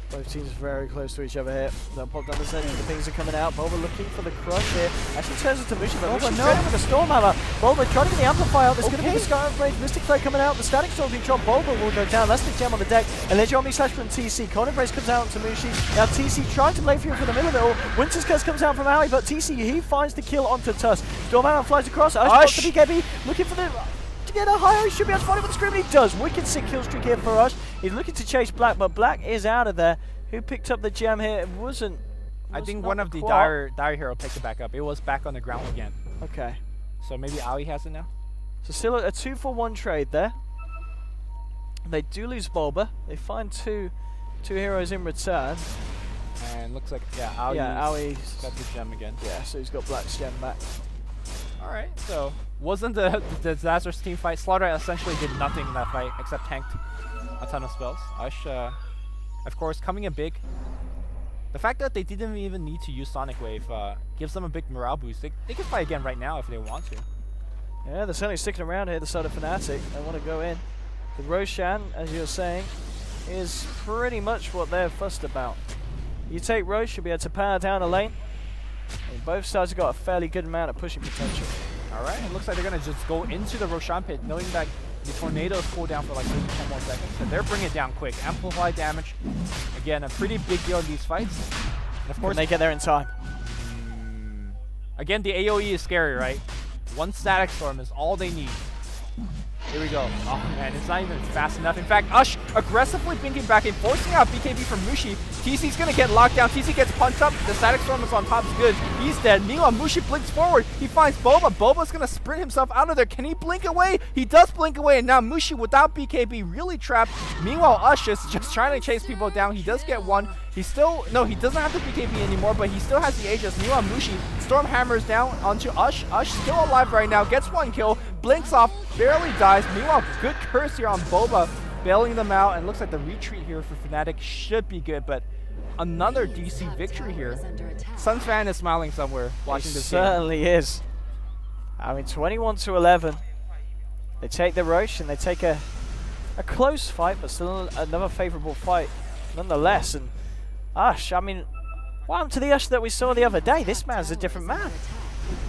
Both teams very close to each other here. They'll pop down the center, the pings are coming out. Bulba looking for the crush here. Actually turns into Mushi, but Mushi's straight in with the Stormhammer. Bulba trying to get the amplifier out. There's going to be the Sky Range Mystic Flare coming out. The Static Storm being dropped. Bulba will go down. Elastic Gem on the deck. And there's Yomi Slash from TC. Cold Embrace comes out to Mushi. Now TC trying to play for the middle of it all. Winter's Curse comes out from Ali, but TC, he finds the kill onto Tusk. Stormhammer flies across. Ush the BKB looking for the... to get a higher, he should be able to find it with the scream, and he does. Wicked sick kill streak here for Ush. He's looking to chase Black, but Black is out of there. Who picked up the gem here? It wasn't. I think one of the dire hero picked it back up. It was back on the ground again. Okay. So maybe Ali has it now? So still a 2-for-1 trade there. They do lose Bulba. They find two heroes in return. And looks like, Ali's got the gem again. Yeah, so he's got Black's gem back. Alright, so wasn't the disastrous team fight. Slaughter essentially did nothing in that fight except tanked a ton of spells. Ush, of course, coming in big. The fact that they didn't even need to use Sonic Wave gives them a big morale boost. They can fight again right now if they want to. Yeah, they're certainly sticking around here, the side of Fnatic. They want to go in. The Roshan, as you were saying, is pretty much what they're fussed about. You take Roche, you'll be able to power down a lane. And both sides have got a fairly good amount of pushing potential. Alright, it looks like they're going to just go into the Roshan pit, knowing that the tornadoes cool down for like maybe 10 more seconds. And they're bringing it down quick. Amplify damage. Again, a pretty big deal in these fights. And of course, can they get there in time? Again, the AoE is scary, right? One Static Storm is all they need. Here we go. Oh man, it's not even fast enough. In fact, Ush aggressively binking back and forcing out BKB from Mushi. TC's gonna get locked down. TC gets punched up. The Static Storm is on top. Is good. He's dead. Meanwhile, Mushi blinks forward. He finds Boba. Boba's gonna sprint himself out of there. Can he blink away? He does blink away. And now Mushi, without BKB, really trapped. Meanwhile, Ush is just trying to chase people down. He does get one. He still, no, he doesn't have the BKB anymore, but he still has the Aegis. Meanwhile, Mushi storm hammers down onto Ush. Ush still alive right now, gets one kill, blinks off, barely dies. Meanwhile, good curse here on Boba, bailing them out, and looks like the retreat here for Fnatic should be good, but another DC victory here. Sun's fan is smiling somewhere watching this game. Certainly is. I mean, 21-11. They take the Roche, and they take a close fight, but still another favorable fight nonetheless. And Ush, I mean, what happened to the Ush that we saw the other day? This man's a different man.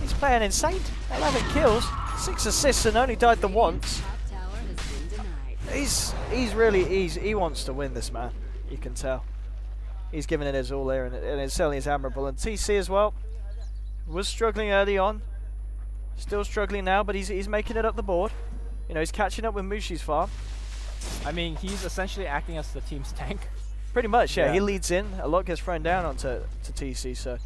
He's playing insane. 11 kills, 6 assists, and only died the once. He's he wants to win this, man. You can tell. He's giving it his all here, and it certainly is admirable. And TC as well was struggling early on, still struggling now, but he's making it up the board. You know, he's catching up with Mushi's farm. I mean, he's essentially acting as the team's tank. Pretty much, yeah. He leads in. A lot gets thrown down onto TC. So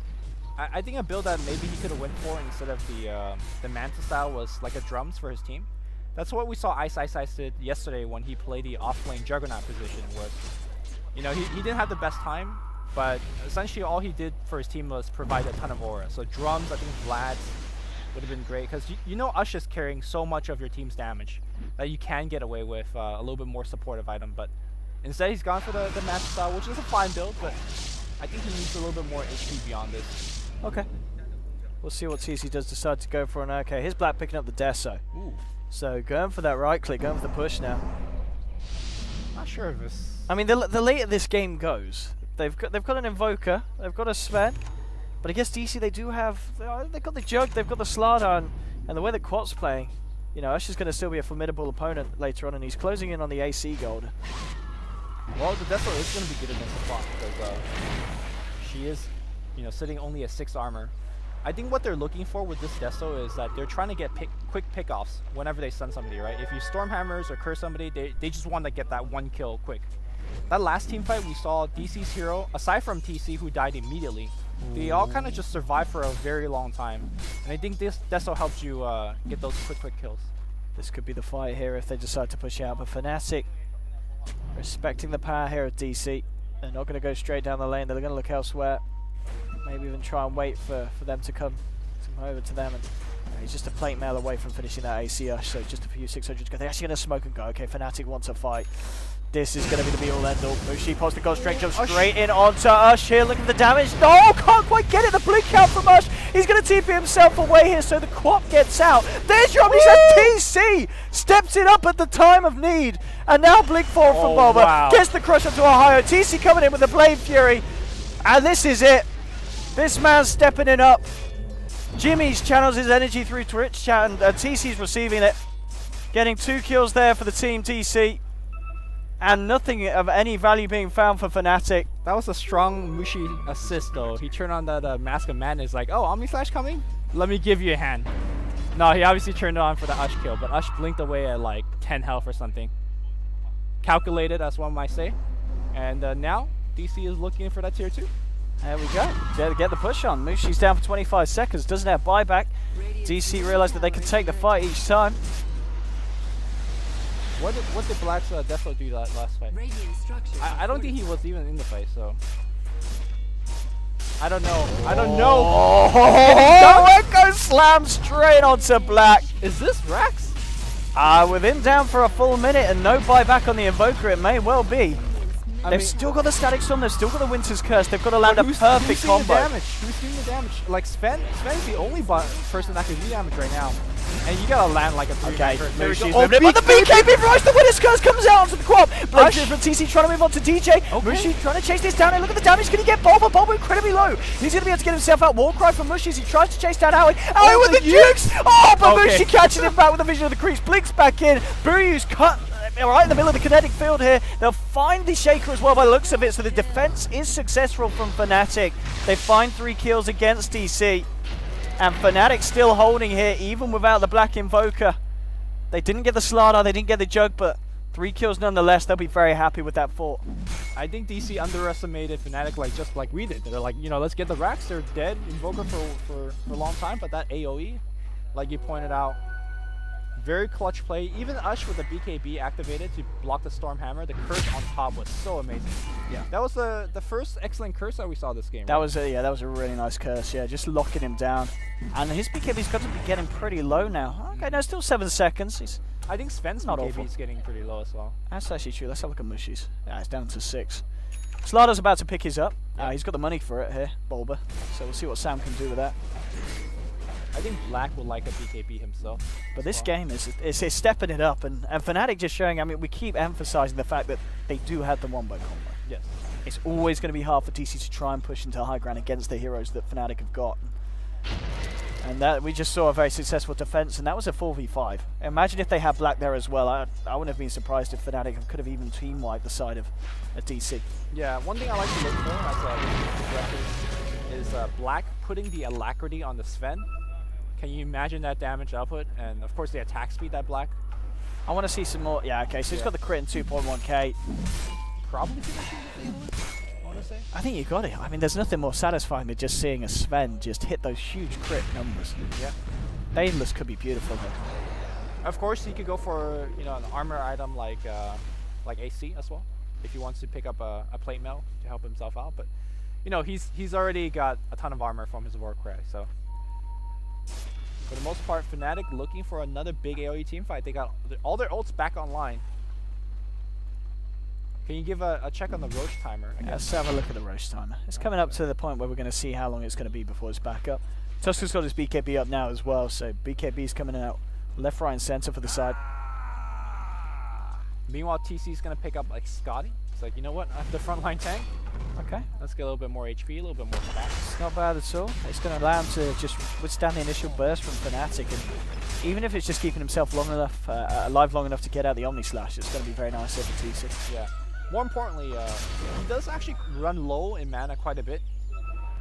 I think a build that maybe he could have went for instead of the Manta style was like a drums for his team. That's what we saw Ice did yesterday when he played the off-lane Juggernaut position. Was, you know, he didn't have the best time, but essentially all he did for his team was provide a ton of aura. So drums, I think Vlad's would have been great, because you know Ush is carrying so much of your team's damage that you can get away with a little bit more supportive item, but instead he's gone for the Manta style, which is a fine build, but I think he needs a little bit more HP beyond this. Okay. We'll see what TC does decide to go for. Okay, here's Black picking up the Deso. Ooh. So going for that right click, going for the push now. Not sure if this... I mean, the later this game goes, they've got an Invoker, they've got a Sven, but I guess DC they do have... They've got the Jug, they've got the Slardar, and the way that Quat's playing, you know, Ush is going to still be a formidable opponent later on, and he's closing in on the AC gold. Well, the Deso is going to be good against the Quat, because she is, you know, sitting only at 6 armor. I think what they're looking for with this Deso is that they're trying to get quick pickoffs whenever they stun somebody, right? If you storm hammers or curse somebody, they just want to get that one kill quick. That last team fight we saw DC's hero, aside from TC who died immediately, they all kind of just survived for a very long time. And I think this Deso helps you get those quick kills. This could be the fight here if they decide to push out, but Fnatic, respecting the power here of DC, they're not going to go straight down the lane, they're going to look elsewhere. Maybe even try and wait for them to come over to them. And he's just a plate mail away from finishing that AC Ush, so just a few 600 to go. They're actually going to smoke and go. Okay, Fnatic wants a fight. This is going to be the be-all end-all. Mushi pops the concentrate jump straight in onto Ush here. Look at the damage. No, can't quite get it. The blink out from Ush. He's going to TP himself away here, so the Quap gets out. There's your TC. Steps it up at the time of need. And now blink forward from Boba. Wow. Gets the crush onto Ohio. TC coming in with the Blade Fury. And this is it. This man's stepping it up. Jimmy's channels his energy through Twitch chat, and TC's receiving it. Getting 2 kills there for the team TC. And nothing of any value being found for Fnatic. That was a strong Mushi assist, though. He turned on the Mask of Madness, like, oh, Omni Flash coming? Let me give you a hand. No, he obviously turned it on for the Ush kill, but Ush blinked away at like 10 health or something. Calculated, as one might say. And now, DC is looking for that tier 2. There we go. Get the push on. Mushi's down for 25 seconds. Doesn't have buyback. DC realized that they can take the fight each time. What did Black's Defo do that last fight? I don't think he was even in the fight, so I don't know. I don't know. Oh, Echo slam straight onto Black. Is this Rax? With him down for a full minute and no buyback on the Invoker, it may well be. They've still got the Static Storm, they've still got the Winter's Curse, they've got to land a perfect combo. Who's doing the damage? Like Sven is the only person that can do damage right now. And you gotta land like a 3. Okay, Mushi's moving in, but the BKB Rush, the Winter's Curse comes out onto the Quap. Blade from TC trying to move on to DJ. Mushi trying to chase this down, and look at the damage. Can he get Boba? Boba incredibly low. He's gonna be able to get himself out. Warcry from Mushi as he tries to chase down Howie. Howie with the jukes! Oh, but Mushi catching him back with the vision of the creeps. Blinks back in. Buryu's cut right in the middle of the kinetic field here. They'll find the Shaker as well by the looks of it, so the defense is successful from Fnatic. They find 3 kills against DC. And Fnatic still holding here, even without the Black Invoker. They didn't get the Slardar, they didn't get the Jug, but 3 kills nonetheless. They'll be very happy with that fort. I think DC underestimated Fnatic just like we did. They're like, you know, let's get the Rax. They're dead, Invoker for a long time, but that AoE, like you pointed out, very clutch play. Even Ush with the BKB activated to block the Stormhammer. The curse on top was so amazing. Yeah, that was the first excellent curse that we saw this game. That was a really nice curse. Yeah, just locking him down. And his BKB's got to be getting pretty low now. Okay, no, still 7 seconds. I think Sven's BKB is getting pretty low as well. That's actually true. Let's have a look at Mushi's. Yeah, it's down to 6. Slardar's about to pick his up. He's got the money for it here, Bulba. So we'll see what Sam can do with that. I think Black will like a BKB himself. But this game is stepping it up, and Fnatic just showing, I mean, we keep emphasizing the fact that they do have the wombo combo. Yes. It's always going to be hard for DC to try and push into high ground against the heroes that Fnatic have got. And that we just saw a very successful defense, and that was a 4v5. Imagine if they had Black there as well. I wouldn't have been surprised if Fnatic could have even team wiped the side of a DC. Yeah, one thing I like to look for as is Black putting the alacrity on the Sven. Can you imagine that damage output? And of course the attack speed that Black. I want to see some more. Yeah, okay, so he's got the crit in 2.1k. Probably I want to say. I think you got it. I mean, there's nothing more satisfying than just seeing a Sven just hit those huge crit numbers. Yeah. Baneless could be beautiful here. Of course, he could go for an armor item like AC as well, if he wants to pick up a plate mail to help himself out. But he's already got a ton of armor from his Warcry, so. For the most part, Fnatic looking for another big AoE team fight. They got all their ults back online. Can you give a check on the Roche timer? Let's have a look at the Roche timer. It's coming up to the point where we're going to see how long it's going to be before it's back up. Tuska's got his BKB up now as well, so BKB's coming out left, right, and center for the side. Meanwhile, TC's going to pick up like Scotty. It's like, you know what? I'm the frontline tank. Okay. Let's get a little bit more HP, a little bit more stats. It's not bad at all. It's going to allow him to just withstand the initial burst from Fnatic, and even if it's just keeping himself long enough, alive long enough to get out the Omni Slash, it's going to be very nice for TC. Yeah. More importantly, he does actually run low in mana quite a bit.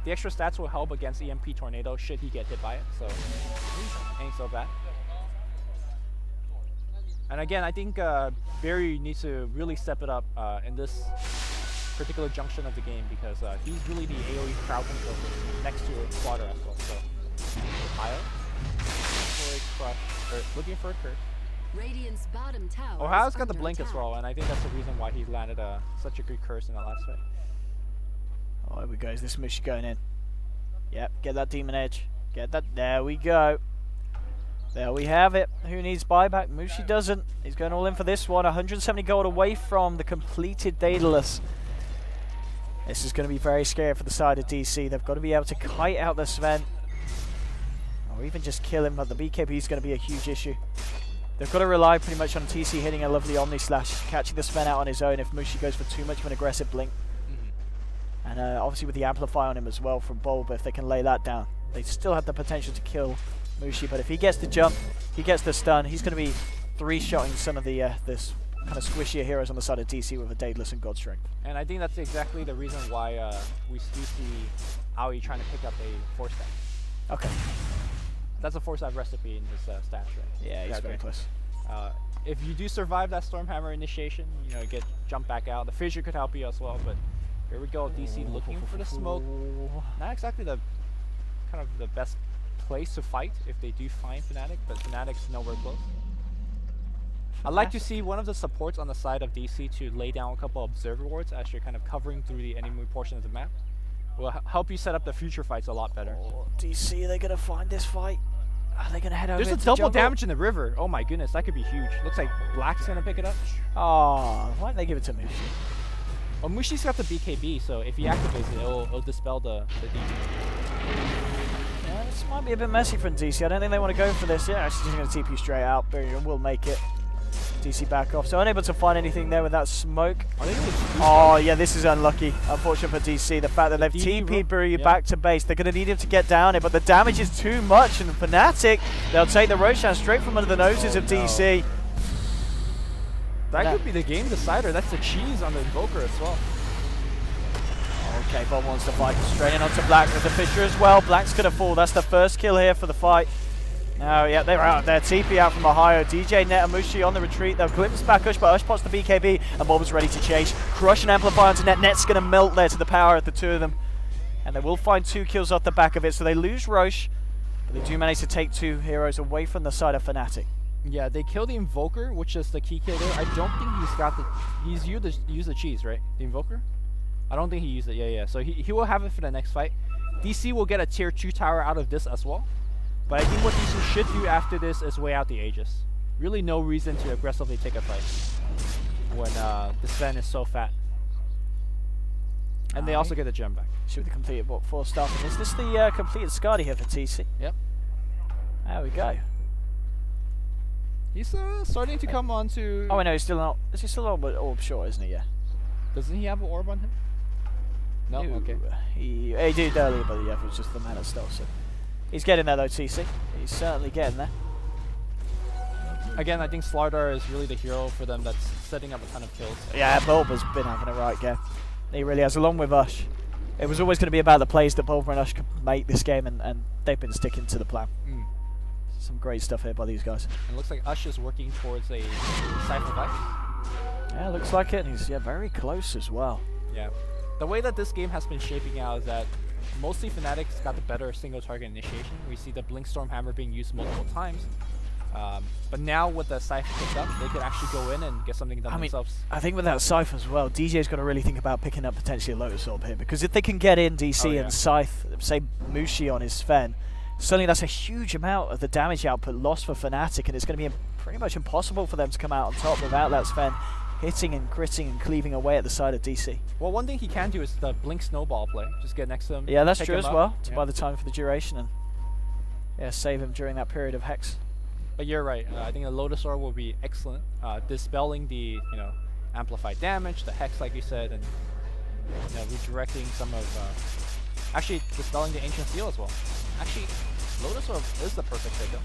The extra stats will help against EMP Tornado should he get hit by it, so ain't so bad. And again, I think Barry needs to really step it up in this particular junction of the game, because he's really the AoE crowd control next to Slaughter as well. So, Ohio looking for a curse. Radiant's bottom tower. Ohio's got the blink as well, and I think that's the reason why he landed such a good curse in that last fight. Oh, here we go. Is this Mushi going in? Yep, get that Demon Edge. Get that. There we go. There we have it. Who needs buyback? Mushi doesn't. He's going all in for this one. 170 gold away from the completed Daedalus. This is going to be very scary for the side of DC. They've got to be able to kite out the Sven. Or even just kill him, but the BKB is going to be a huge issue. They've got to rely pretty much on TC hitting a lovely Omni Slash, catching the Sven out on his own if Mushi goes for too much of an aggressive blink. And obviously with the Amplify on him as well from Bulba, if they can lay that down. They still have the potential to kill Mushi, but if he gets the jump, he gets the stun, he's going to be three-shotting some of the this kind of squishier heroes on the side of DC with a Daedalus and God Strength. And I think that's exactly the reason why we do see Aoi trying to pick up a 4-stack. Okay. That's a 4-stack recipe in his stats, right? Yeah, he's very close. If you do survive that Stormhammer initiation, you know, get jump back out. The Fissure could help you as well, but here we go, DC looking for the smoke. Not exactly the kind of the best place to fight if they do find Fnatic, but Fnatic's nowhere close. I'd like to see one of the supports on the side of DC to lay down a couple observer wards as you're kind of covering through the enemy portion of the map. Will help you set up the future fights a lot better. DC, are they going to find this fight? Are they going to head over? There's a double damage in the river. Oh my goodness, that could be huge. Looks like Black's going to pick it up. Oh, why didn't they give it to Mushi? Well, Mushi's got the BKB, so if he activates it, it'll dispel the DP. Yeah, this might be a bit messy from DC. I don't think they want to go for this. Yeah, actually just going to TP straight out. Burial will make it. DC back off. So unable to find anything there with that smoke. Oh, yeah, this is unlucky. Unfortunate for DC. The fact that they've TP'd Burial back to base. They're going to need him to get down it, but the damage is too much. And Fnatic, they'll take the Roshan straight from under the noses of DC. That could be the game decider. That's the cheese on the Invoker as well. Okay, Bob wants to fight. Straight in onto Black with the Fissure as well. Black's going to fall. That's the first kill here for the fight. Oh, yeah, they're out there. TP out from Ohio. DJ, Net, and Mushi on the retreat. They'll glimpse back Ush, but Ush pots the BKB, and Bob is ready to chase. Crush and Amplify onto Net. Net's going to melt there to the power of the two of them. And they will find 2 kills off the back of it, so they lose Roche, but they do manage to take 2 heroes away from the side of Fnatic. Yeah, they kill the Invoker, which is the key kill there. I don't think he's got the... He's used the cheese, right? The Invoker? I don't think he used it. Yeah. So he will have it for the next fight. DC will get a tier 2 tower out of this as well. But I think what DC should do after this is weigh out the Aegis. Really no reason to aggressively take a fight when the Sven is so fat. And they also get a gem back. Should be the completed 4-star. Is this the completed Skadi here for TC? Yep. There we go. He's starting to come on to... Oh, I know, he's still not... Is he still on orb short, isn't he? Yeah. Doesn't he have an orb on him? No? Okay. He did earlier, but yeah, it was just the mana stuff, so... He's getting there though, TC. He's certainly getting there. Again, I think Slardar is really the hero for them that's setting up a ton of kills. Yeah, Bulba's been having a right game. He really has, along with Ush. It was always going to be about the plays that Bulba and Ush could make this game, and they've been sticking to the plan. Some great stuff here by these guys. It looks like Ush is working towards a Cypher Vice. Yeah, looks like it, and he's very close as well. Yeah. The way that this game has been shaping out is that mostly Fnatic's got the better single target initiation. We see the Blink Stormhammer being used multiple times. But now with the Cypher picked up, they could actually go in and get something done themselves. I think with that Cypher as well, DJ's got to really think about picking up potentially a Lotus Orb here, because if they can get in DC and Scythe, say Mushi on his Sven, suddenly that's a huge amount of the damage output lost for Fnatic, and it's going to be pretty much impossible for them to come out on top without that Sven hitting and critting and cleaving away at the side of DC. Well, one thing he can do is the Blink Snowball play. Just get next to him. Yeah, that's true as well, to buy the time for the duration and save him during that period of Hex. But you're right. I think the Lotus Orb will be excellent, dispelling the amplified damage, the Hex like you said, and redirecting some of actually dispelling the Ancient Seal as well. Actually, Lotus Orb is the perfect pickup.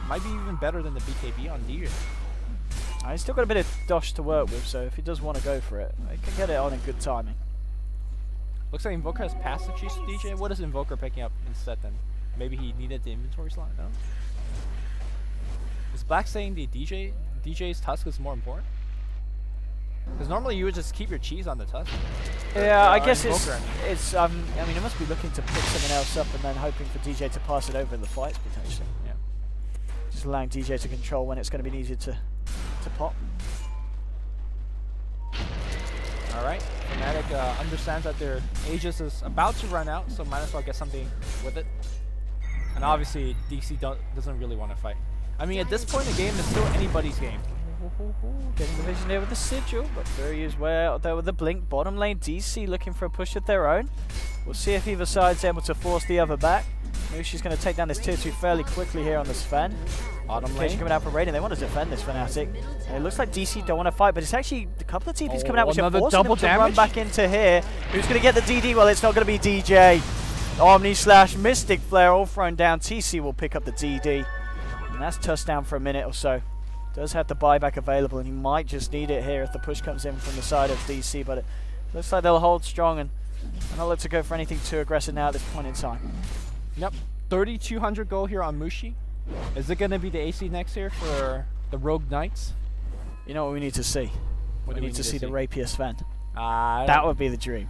Might be even better than the BKB on DJ. He's still got a bit of dosh to work with, so if he does want to go for it, he can get it on in good timing. Looks like Invoker has passed the cheese to DJ. What is Invoker picking up instead then? Maybe he needed the inventory slot? No? Is Black saying the DJ's Tusk is more important? Because normally you would just keep your cheese on the Tusk. Yeah, I guess it's I mean, it must be looking to pick something else up and then hoping for DJ to pass it over in the fights potentially. Yeah. Just allowing DJ to control when it's going to be needed to pop. Alright, Fnatic understands that their Aegis is about to run out, so might as well get something with it. And obviously, DC doesn't really want to fight. I mean, at this point in the game, it's still anybody's game. Getting the vision there with the sigil, but Fury is way out there with the blink. Bottom lane, DC looking for a push of their own. We'll see if either side's able to force the other back. Mushi's going to take down this tier 2 fairly quickly here on the Sven. Bottom lane coming out for Radiant. They want to defend this Fnatic. And it looks like DC don't want to fight, but it's actually a couple of TPs coming out, which are forcing them to run back into here. Who's going to get the DD? Well, it's not going to be DJ. Omni slash Mystic Flare all thrown down. TC will pick up the DD. And that's touched down for a minute or so. Does have the buyback available, and he might just need it here if the push comes in from the side of DC, but it looks like they'll hold strong and not look to go for anything too aggressive now at this point in time. Yep, 3,200 gold here on Mushi. Is it going to be the AC next here for the Rogue Knights? You know what we need to see? We need to see the Rapier Sven. That would be the dream.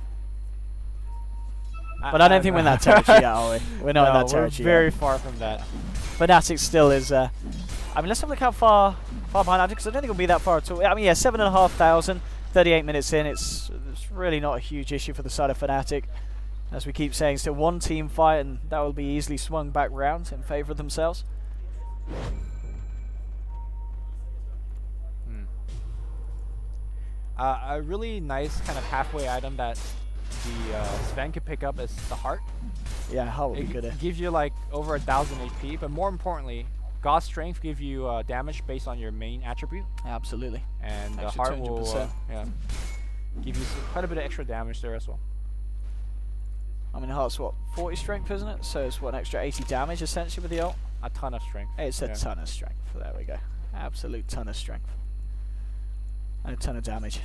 But I don't think we're in that territory yet, are we? We're not in that territory we're very far from that. Fnatic still is... I mean, let's have a look how far behind I do, because I don't think it'll be that far at all. I mean, yeah, 7,500, 38 minutes in. It's really not a huge issue for the side of Fnatic. As we keep saying, still one team fight, and that will be easily swung back round in favour of themselves. A really nice kind of halfway item that the Sven can pick up is the heart. Yeah, heart would be good. It gives you like over 1,000 HP, but more importantly, God's Strength gives you damage based on your main attribute. Absolutely. And the heart will give you quite a bit of extra damage there as well. I mean, heart's what, 40 strength, isn't it? So it's what, an extra 80 damage essentially with the ult? A ton of strength. It's a ton of strength. There we go. Absolute ton of strength. And a ton of damage.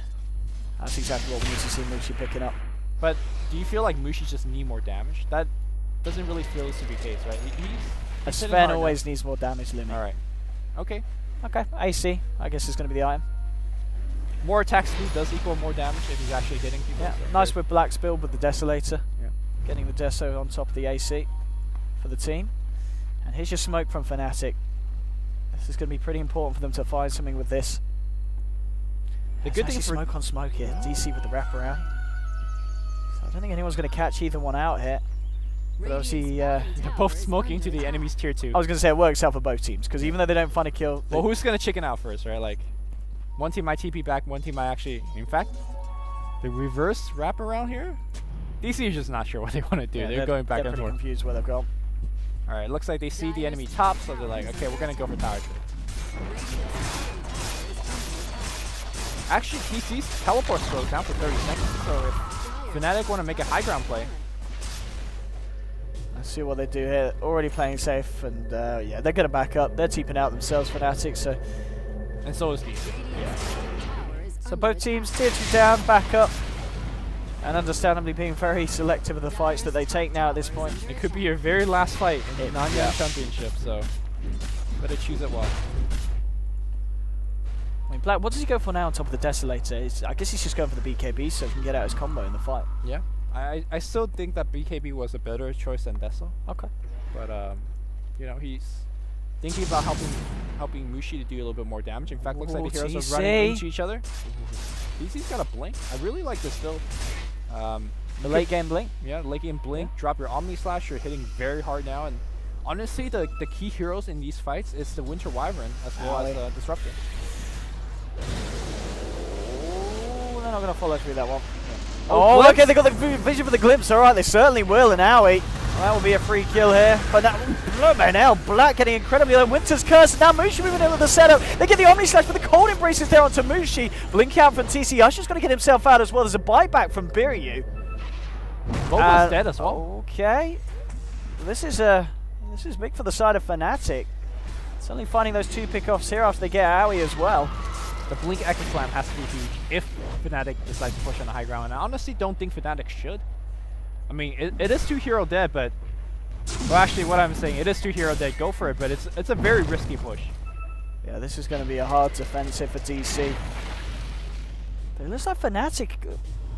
That's exactly what we need to see Mushi picking up. But do you feel like Mushi just need more damage? That doesn't really feel to be the case, right? A Sven always needs more damage, Lumi. Alright. Okay. Okay, AC, I guess is going to be the item. More attack speed does equal more damage if he's actually hitting people. Yeah, so nice with Black's build with the Desolator. Yeah. Getting the Deso on top of the AC for the team. And here's your smoke from Fnatic. This is going to be pretty important for them to find something with this. The good thing for smoke on smoke here. DC with the wraparound. So I don't think anyone's going to catch either one out here. But obviously, they're both smoking to the enemy's tier 2. I was going to say it works out for both teams, because even though they don't find a kill... Well, who's going to chicken out first, right? Like, one team might TP back, one team might actually... In fact, the reverse wraparound here? DC is just not sure what they want to do. Yeah, they're going back and forth. They're pretty confused where they've gone. Alright, looks like they see the enemy top, so they're like, okay, we're going to go for tower trade. Actually, TC's teleport slows down for 30 seconds, so if Fnatic want to make a high ground play... Let's see what they do here. Already playing safe, and yeah, they're going to back up. They're teeping out themselves, Fnatic, so... And so is DC. Yeah. So both teams tier 2 down, back up, and understandably being very selective of the fights that they take now at this point. It could be your very last fight in the Nanyang Championship, so better choose it well. I mean, Black, what does he go for now on top of the Desolator? I guess he's just going for the BKB so he can get out his combo in the fight. Yeah. I still think that BKB was a better choice than Deso. Okay. But, you know, he's thinking about helping Mushi to do a little bit more damage. In fact, looks like the heroes are running into each other. DC's got a blink. I really like this build. The late game blink? Yeah, late game blink. Yeah. Drop your Omni Slash. You're hitting very hard now. And honestly, the key heroes in these fights is the Winter Wyvern as well as Disruptor. Oh, they're not going to follow through that one. Oh, okay, they got the vision for the glimpse. All right, they certainly will. And Owie, that will be a free kill here. But now, Black getting incredibly low. Winter's Curse. And now Mushi moving in with the setup. They get the Omni Slash, but the cold embraces there onto Mushi. Blink out from TC. Usher's going to get himself out as well. There's a buyback from Biryu. Vogel's dead as well. Okay, this is big for the side of Fnatic. Certainly finding those 2 pickoffs here after they get Owie as well. The Blink Echo Slam has to be huge if Fnatic decides to push on the high ground. And I honestly don't think Fnatic should. I mean, it is 2 hero dead, but... Well, actually, what I'm saying, it is 2 hero dead. Go for it, but it's a very risky push. Yeah, this is going to be a hard defensive for DC. But it looks like Fnatic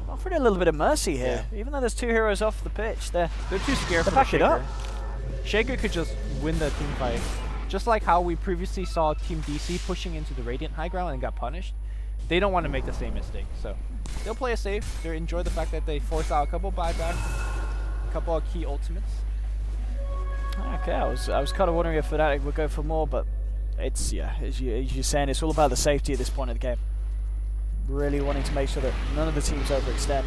offering a little bit of mercy here. Yeah. Even though there's 2 heroes off the pitch, they're too scared to back it up. Shaker could just win the team fight. Just like how we previously saw Team DC pushing into the Radiant high ground and got punished. They don't want to make the same mistake, so they'll play it safe. They'll enjoy the fact that they force out a couple buybacks, a couple of key ultimates. Okay, I was kind of wondering if Fnatic would go for more, but it's, yeah, as you're saying, it's all about the safety at this point of the game. Really wanting to make sure that none of the teams overextend.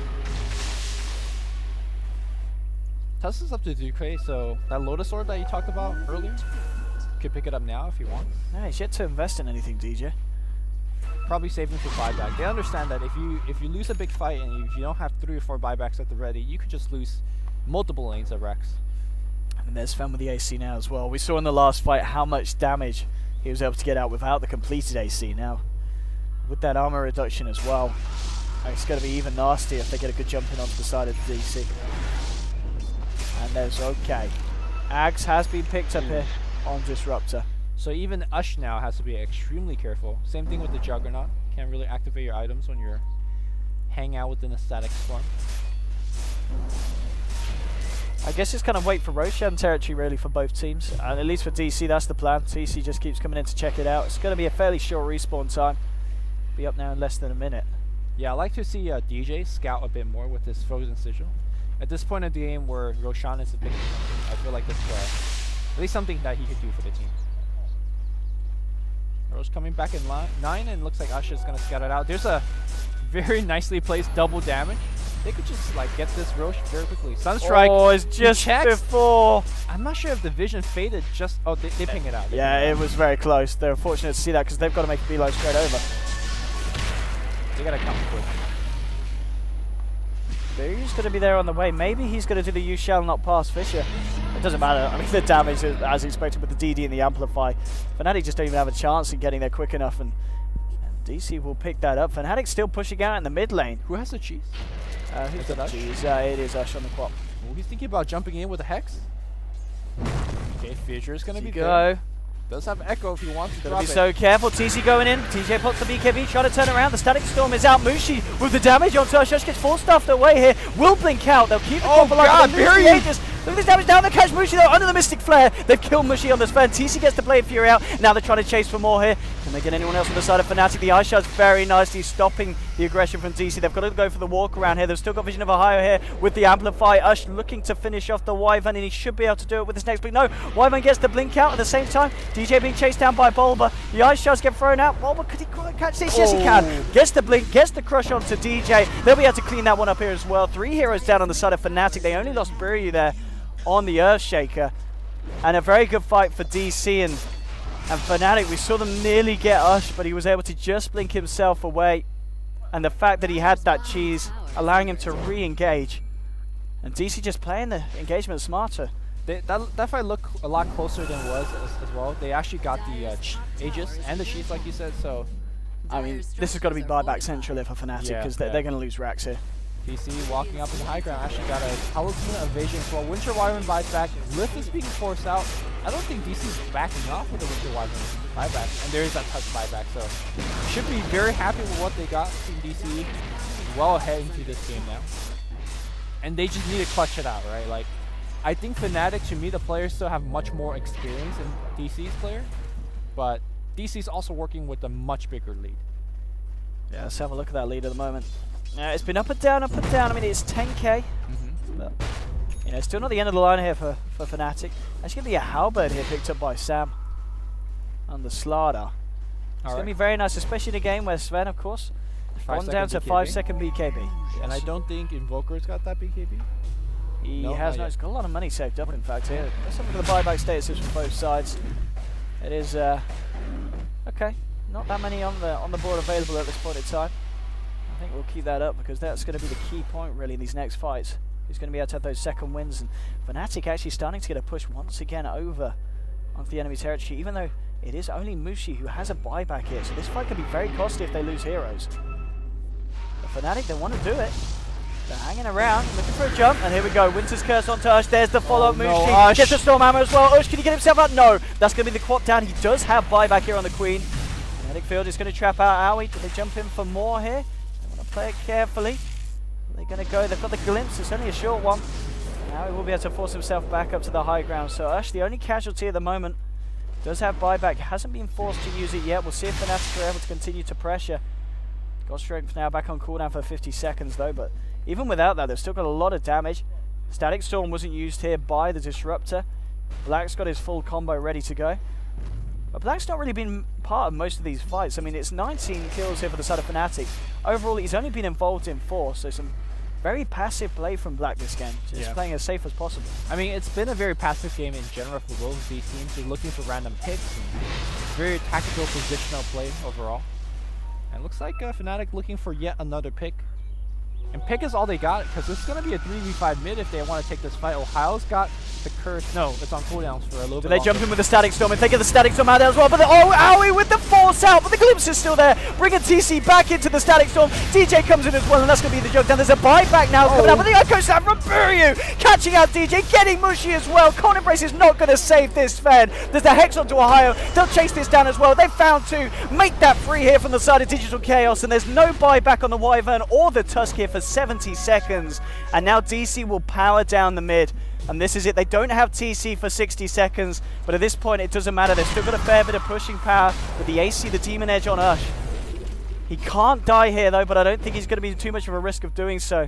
Tusk is up to Duque, so that Lotus Orb that you talked about earlier, could pick it up now if you want. No, he's yet to invest in anything, DJ. Probably saving for buyback. They understand that if you lose a big fight and if you don't have 3 or 4 buybacks at the ready, you could just lose multiple lanes of Rex. And there's Fen with the AC now as well. We saw in the last fight how much damage he was able to get out without the completed AC. Now, with that armor reduction as well, it's going to be even nastier if they get a good jump in onto the side of the DC. And there's okay. Ags has been picked up here on Disruptor. So even Ush now has to be extremely careful. Same thing with the Juggernaut. Can't really activate your items when you're hanging out within a static storm. I guess it's kind of wait for Roshan territory really for both teams. And at least for DC, that's the plan. TC just keeps coming in to check it out. It's going to be a fairly short respawn time. Be up now in less than a minute. Yeah, I like to see DJ scout a bit more with his Frozen Sigil. At this point in the game where Roshan is a big something, I feel like that's at least something that he could do for the team. Rose coming back in 9 and looks like Ush is going to scout it out. There's a very nicely placed double damage. They could just like get this Roche very quickly. Sunstrike. Oh, it's just before. I'm not sure if the vision faded just. Oh, they ping it out. Yeah, it was very close. They're fortunate to see that because they've got to make a beeline straight over. They got to come quick. Who's going to be there on the way? Maybe he's going to do the "You shall not pass" Fisher. It doesn't matter. I mean, the damage is as expected with the DD and the Amplify. Fnatic just don't even have a chance in getting there quick enough, and DC will pick that up. Fnatic still pushing out in the mid lane. Who has the cheese? Who's the cheese? It is Ush on the quad. Well, he's thinking about jumping in with a Hex. Okay, Fisher is going to be go. There. Does have Echo if he wants to drop be so careful. TC going in. TJ pops the BKB, trying to turn around. The Static Storm is out. Mushi with the damage onto Ush. Ush gets 4 stuffed away here. Will blink out. They'll keep the combo alive. Look at this damage down the catch. Mushi though under the Mystic Flare. They've killed Mushi on this fan. TC gets to play Fury out. Now they're trying to chase for more here. Can they get anyone else on the side of Fnatic? The Ice Shard's very nicely stopping the aggression from DC. They've got to go for the walk around here. They've still got Vision of Ohio here with the Amplify. Ush looking to finish off the Wyvern, and he should be able to do it with his next blink. No, Wyvern gets the blink out at the same time. DJ being chased down by Bulba. The Ice Shards get thrown out. Bulba, could he quite catch this? Yes, he can. Gets the blink, gets the crush onto DJ. They'll be able to clean that one up here as well. 3 heroes down on the side of Fnatic. They only lost Buryu there on the Earthshaker. And a very good fight for DC and Fnatic. We saw them nearly get Ush, but he was able to just blink himself away. And the fact that he had that cheese, allowing him to re-engage. And DC just playing the engagement smarter. That fight looked a lot closer than it was as well. They actually got the Aegis and the Sheath, like you said, so... I mean, this has got to be buyback central here for Fnatic, because they're going to lose racks here. DC walking up in the high ground, actually got a Talisman Evasion as well. Winter Wyvern buys back. Lift is being forced out. I don't think DC is backing off with the Winter Wyvern buyback. And there is that touch buyback, so should be very happy with what they got from DC. Well ahead into this game now. And they just need to clutch it out, right? Like, I think Fnatic, to me, the players still have much more experience than DC's player. But DC's also working with a much bigger lead. Yeah, let's have a look at that lead at the moment. It's been up and down, up and down. I mean, it's 10k. But, you know, still not the end of the line here for Fnatic. Actually, going to be a Halberd here picked up by Sam on the Slardar. It's going to be very nice, especially in a game where Sven, of course, gone down to 5-second BKB. Yes. And I don't think Invoker's got that BKB. He has not. He's got a lot of money saved up, in fact, here. Let's have a look at the buyback statuses from both sides. It is, okay, not that many on the board available at this point in time. I think we'll keep that up because that's going to be the key point really in these next fights. He's going to be able to have those second wins, and Fnatic actually starting to get a push once again over onto the enemy territory, even though it is only Mushi who has a buyback here, so this fight could be very costly if they lose heroes. But Fnatic, they want to do it. They're hanging around, looking for a jump, and here we go. Winter's Curse onto Ush. There's the follow-up Mushi. Gets the Storm Hammer as well. Ush, can he get himself out? No. That's going to be the quad down. He does have buyback here on the Queen. Fnatic Field is going to trap out Aoi. Do they jump in for more here? Play it carefully. They're going to go. They've got the glimpse. It's only a short one. Now he will be able to force himself back up to the high ground. So Ush, the only casualty at the moment, does have buyback. Hasn't been forced to use it yet. We'll see if Fnatic are able to continue to pressure. Got strength now back on cooldown for 50 seconds though. But even without that, they've still got a lot of damage. Static Storm wasn't used here by the Disruptor. Black's got his full combo ready to go. But Black's not really been part of most of these fights. I mean, it's 19 kills here for the side of Fnatic. Overall, he's only been involved in 4, so some very passive play from Black this game. Just playing as safe as possible. I mean, it's been a very passive game in general for both of these teams. They're looking for random picks. And very tactical, positional play overall. And looks like Fnatic looking for yet another pick. And pick is all they got, because it's going to be a 3v5 mid if they want to take this fight. Ohio's got the curse. No, it's on cooldowns for a little bit They longer. jump in with the Static Storm. If they get the Static Storm out there as well, but Owie with the force out, but the glimpse is still there. Bringing TC back into the Static Storm. DJ comes in as well, and that's going to be the joke down. There's a buyback now coming out, but the Echo Slam from Buryu catching out DJ, getting mushy as well. Cold Embrace is not going to save this Fen. There's the Hex onto Ohio. They'll chase this down as well. They found to make that free here from the side of Digital Chaos, and there's no buyback on the Wyvern or the Tusk here for 70 seconds. And now DC will power down the mid. And this is it. They don't have TC for 60 seconds, but at this point it doesn't matter. They've still got a fair bit of pushing power with the AC, the Demon Edge on Ush. He can't die here though, but I don't think he's going to be too much of a risk of doing so.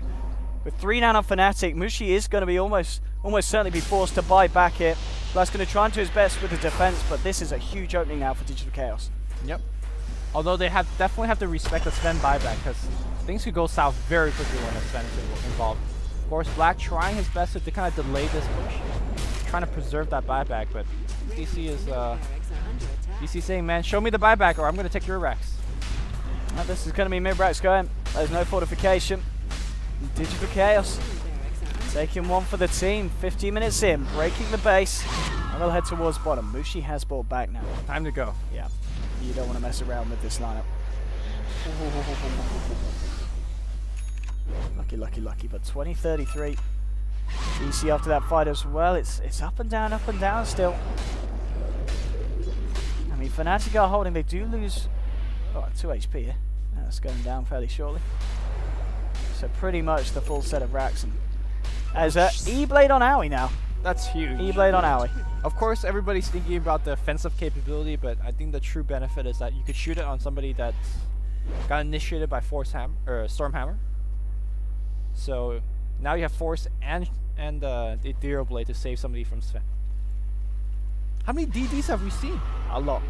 With 3 down on Fnatic, Mushi is going to be almost certainly be forced to buy back here. Black's going to try and do his best with the defense, but this is a huge opening now for Digital Chaos. Yep. Although they definitely have to respect the Sven buyback, because things could go south very quickly when a Sven is involved. Of course, Black trying his best to kind of delay this push, trying to preserve that buyback, but DC is saying, man, show me the buyback or I'm going to take your racks. Now this is going to be mid-racks going. There's no fortification. Digital Chaos taking one for the team. 15 minutes in, breaking the base, and they'll head towards bottom. Mushi has brought back now. Time to go. Yeah, you don't want to mess around with this lineup. Lucky, but 20-33. DC after that fight as well. It's up and down still. I mean, Fnatic are holding. They do lose 2 HP here. That's going down fairly shortly. So pretty much the full set of racks. And as E-Blade on Owie now. That's huge. E-Blade on Owie. Of course, everybody's thinking about the offensive capability, but I think the true benefit is that you could shoot it on somebody that's got initiated by Stormhammer. So now you have Force and the Ethereal Blade to save somebody from Sven. How many DDs have we seen? A lot.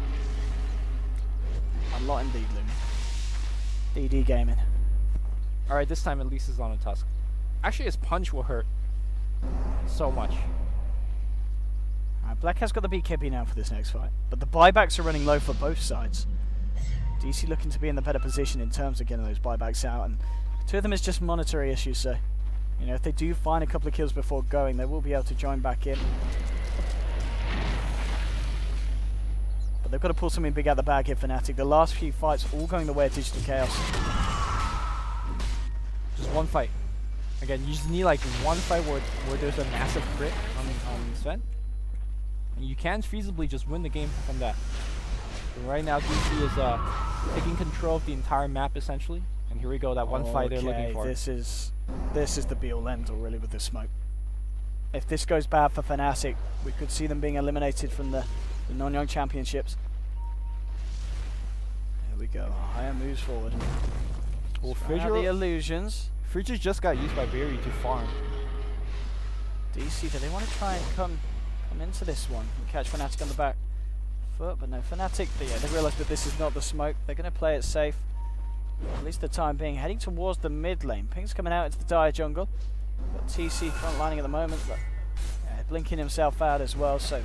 A lot indeed, Lumi. DD gaming. Alright, this time at least it's on a Tusk. Actually, his punch will hurt so much. Alright, Black has got the BKB now for this next fight, but the buybacks are running low for both sides. DC looking to be in the better position in terms of getting those buybacks out, and 2 of them is just monetary issues, so you know, if they do find a couple of kills before going, they will be able to join back in. But they've got to pull something big out of the bag here, Fnatic. The last few fights all going the way of Digital Chaos. Just one fight. Again, you just need like one fight where there's a massive crit on Sven. And you can feasibly just win the game from that. But right now, DC is taking control of the entire map essentially. And here we go, that one fight they're looking for. This is the be-all end-all really with this smoke. If this goes bad for Fnatic, we could see them being eliminated from the Nanyang Championships. Here we go. Ohio moves forward. Well, the illusions. Fridges just got used by Barry to farm. DC, do they want to try and come into this one and catch Fnatic on the back foot? But no, Fnatic, yeah, they realise that this is not the smoke. They're going to play it safe. At least the time being, heading towards the mid lane. Ping's coming out into the dire jungle. Got TC front lining at the moment, but yeah, blinking himself out as well, so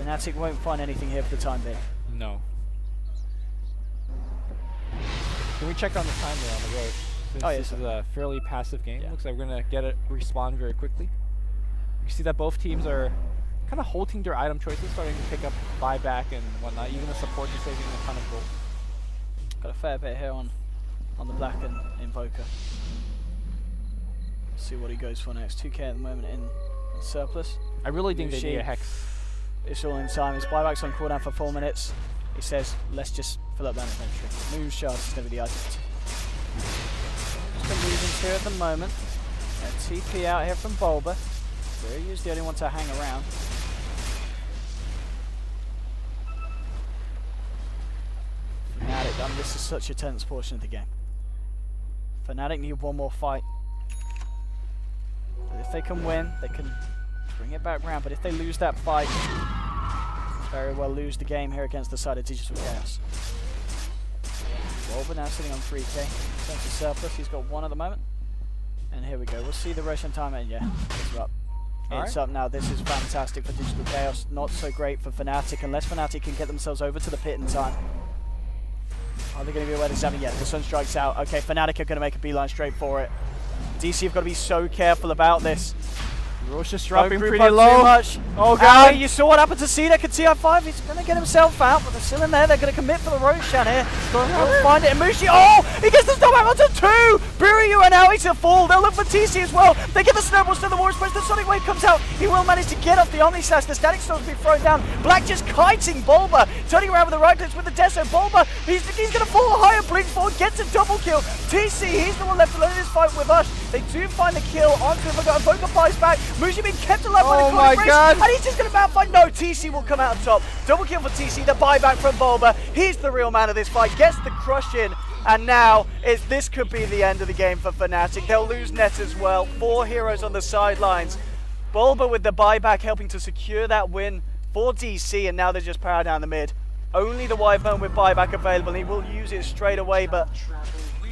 Fnatic won't find anything here for the time being. No. Can we check on the timer on the road? Since this is a fairly passive game. Looks like we're going to get it respawn very quickly. You see that both teams are kind of halting their item choices, starting to pick up buyback and whatnot. Even the support is saving a ton of gold. Got a fair bit here on the Black and Invoker. See what he goes for next. 2k at the moment in surplus. I really think they need a Hex. It's all in time. His buyback's on cooldown for 4 minutes. He says, let's just fill up that inventory. Moonshard is going to be the item. Just illusions here at the moment. A TP out here from Bulba. Ryu's the only one to hang around. Fnatic, this is such a tense portion of the game. Fnatic need one more fight. But if they can win, they can bring it back round. But if they lose that fight, very well lose the game here against the side of Digital Chaos. Bulba now sitting on 3k. Sense of surplus, he's got 1 at the moment. And here we go, we'll see the Russian time, and yeah, it's up. It's up now. This is fantastic for Digital Chaos. Not so great for Fnatic, unless Fnatic can get themselves over to the pit in time. Are they going to be aware to 7 yet? The sun strikes out. Okay, Fnatic are going to make a beeline straight for it. DC have got to be so careful about this. Roche is dropping pretty too low. Much. Oh god! You saw what happened to Cedek at TI5. He's going to get himself out, but they're still in there. They're going to commit for the Roshan here. They'll find it. And Mushi, oh! He gets the stop out onto 2! Buryu and now he's a fall. They'll look for TC as well. They get the snowballs to the wall. But the Sonic Wave comes out. He will manage to get off the Omni Slash. The Static Storm's been thrown down. Black just kiting Bulba. Turning around with the right clicks with the Deso. Bulba, he's going to fall higher. Blink forward, gets a double kill. TC, he's the one left alone in this fight with us. They do find the kill onto Evoker. Evoker flies back. Mushi being kept alive by the my god! And he's just going to outfight. No, TC will come out on top. Double kill for TC. The buyback from Bulba. He's the real man of this fight. Gets the crush in. And now, this could be the end of the game for Fnatic. They'll lose net as well. 4 heroes on the sidelines. Bulba with the buyback helping to secure that win for DC. And now they're just power down the mid. Only the Wyvern with buyback available. He will use it straight away, but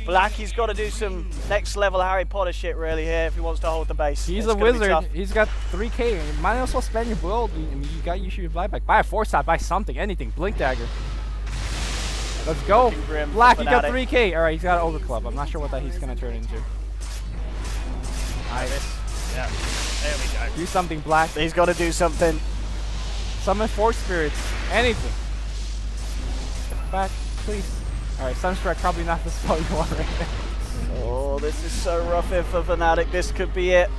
Black, he's got to do some next level Harry Potter shit really here if he wants to hold the base. He's a wizard. He's got 3k. You might as well spend your build. I mean, you got you should buyback. Buy a 4-star, buy something, anything. Blink dagger. Let's go. Black, you got 3k. All right, he's got Ogre Club. I'm not sure what that he's gonna turn into. Nice. Yeah. There we go. Do something, Black. He's got to do something. Summon Force Spirits. Anything. Back, please. Alright, Sunstrike probably not the spot you want right now. Oh, this is so rough here for Fnatic. This could be it.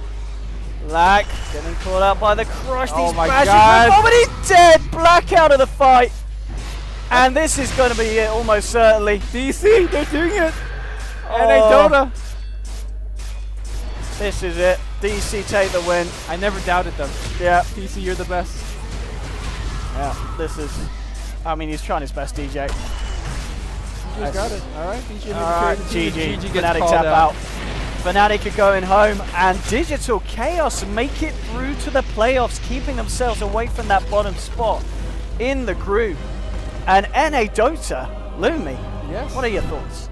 Black getting caught out by the crush. Oh These my god! god! But he's dead! Black out of the fight. And this is going to be it, almost certainly. DC, they're doing it! Dota. This is it. DC take the win. I never doubted them. Yeah. DC, you're the best. Yeah, this is... I mean, he's trying his best, DJ. DJ's got it. Alright, DJ. Alright, GG. Fnatic Fnatic tap out. Fnatic are going home, and Digital Chaos make it through to the playoffs, keeping themselves away from that bottom spot in the group. And Dota, Lumi, yes. What are your thoughts?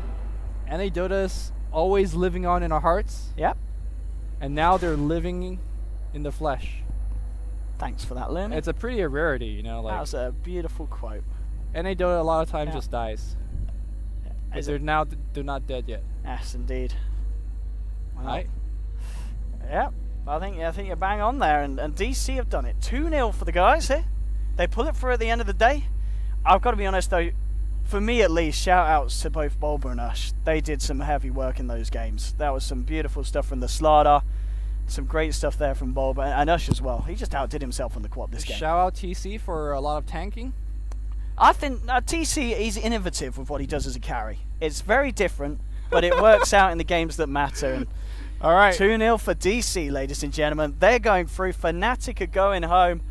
Dota's always living on in our hearts. Yep. And now they're living in the flesh. Thanks for that, Lumi. It's a pretty rarity, you know. Like, that was a beautiful quote. Dota a lot of times just dies. But they're not dead yet. Yes, indeed. Well, right. Yeah, I think you're bang on there, and DC have done it. 2-0 for the guys here. They pull it through at the end of the day. I've got to be honest though, for me at least, shout outs to both Bulba and Ush. They did some heavy work in those games. That was some beautiful stuff from the Slardar. Some great stuff there from Bulba and Ush as well. He just outdid himself on the quad this game. Shout out TC for a lot of tanking. I think TC is innovative with what he does as a carry. It's very different, but it works out in the games that matter. And all right. 2-0 for DC, ladies and gentlemen. They're going through. Fnatic are going home.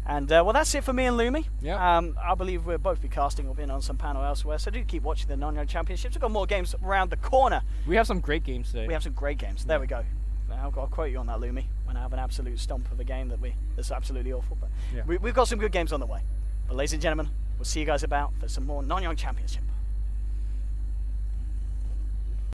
And, well, that's it for me and Lumi. Yeah. I believe we'll both be casting or being on some panel elsewhere. So do keep watching the Nanyang Championships. We've got more games around the corner. We have some great games today. We have some great games. There we go. I'll quote you on that, Lumi, when I have an absolute stomp of a game that's absolutely awful. But we've got some good games on the way. But ladies and gentlemen, we'll see you guys about for some more Nanyang Championship.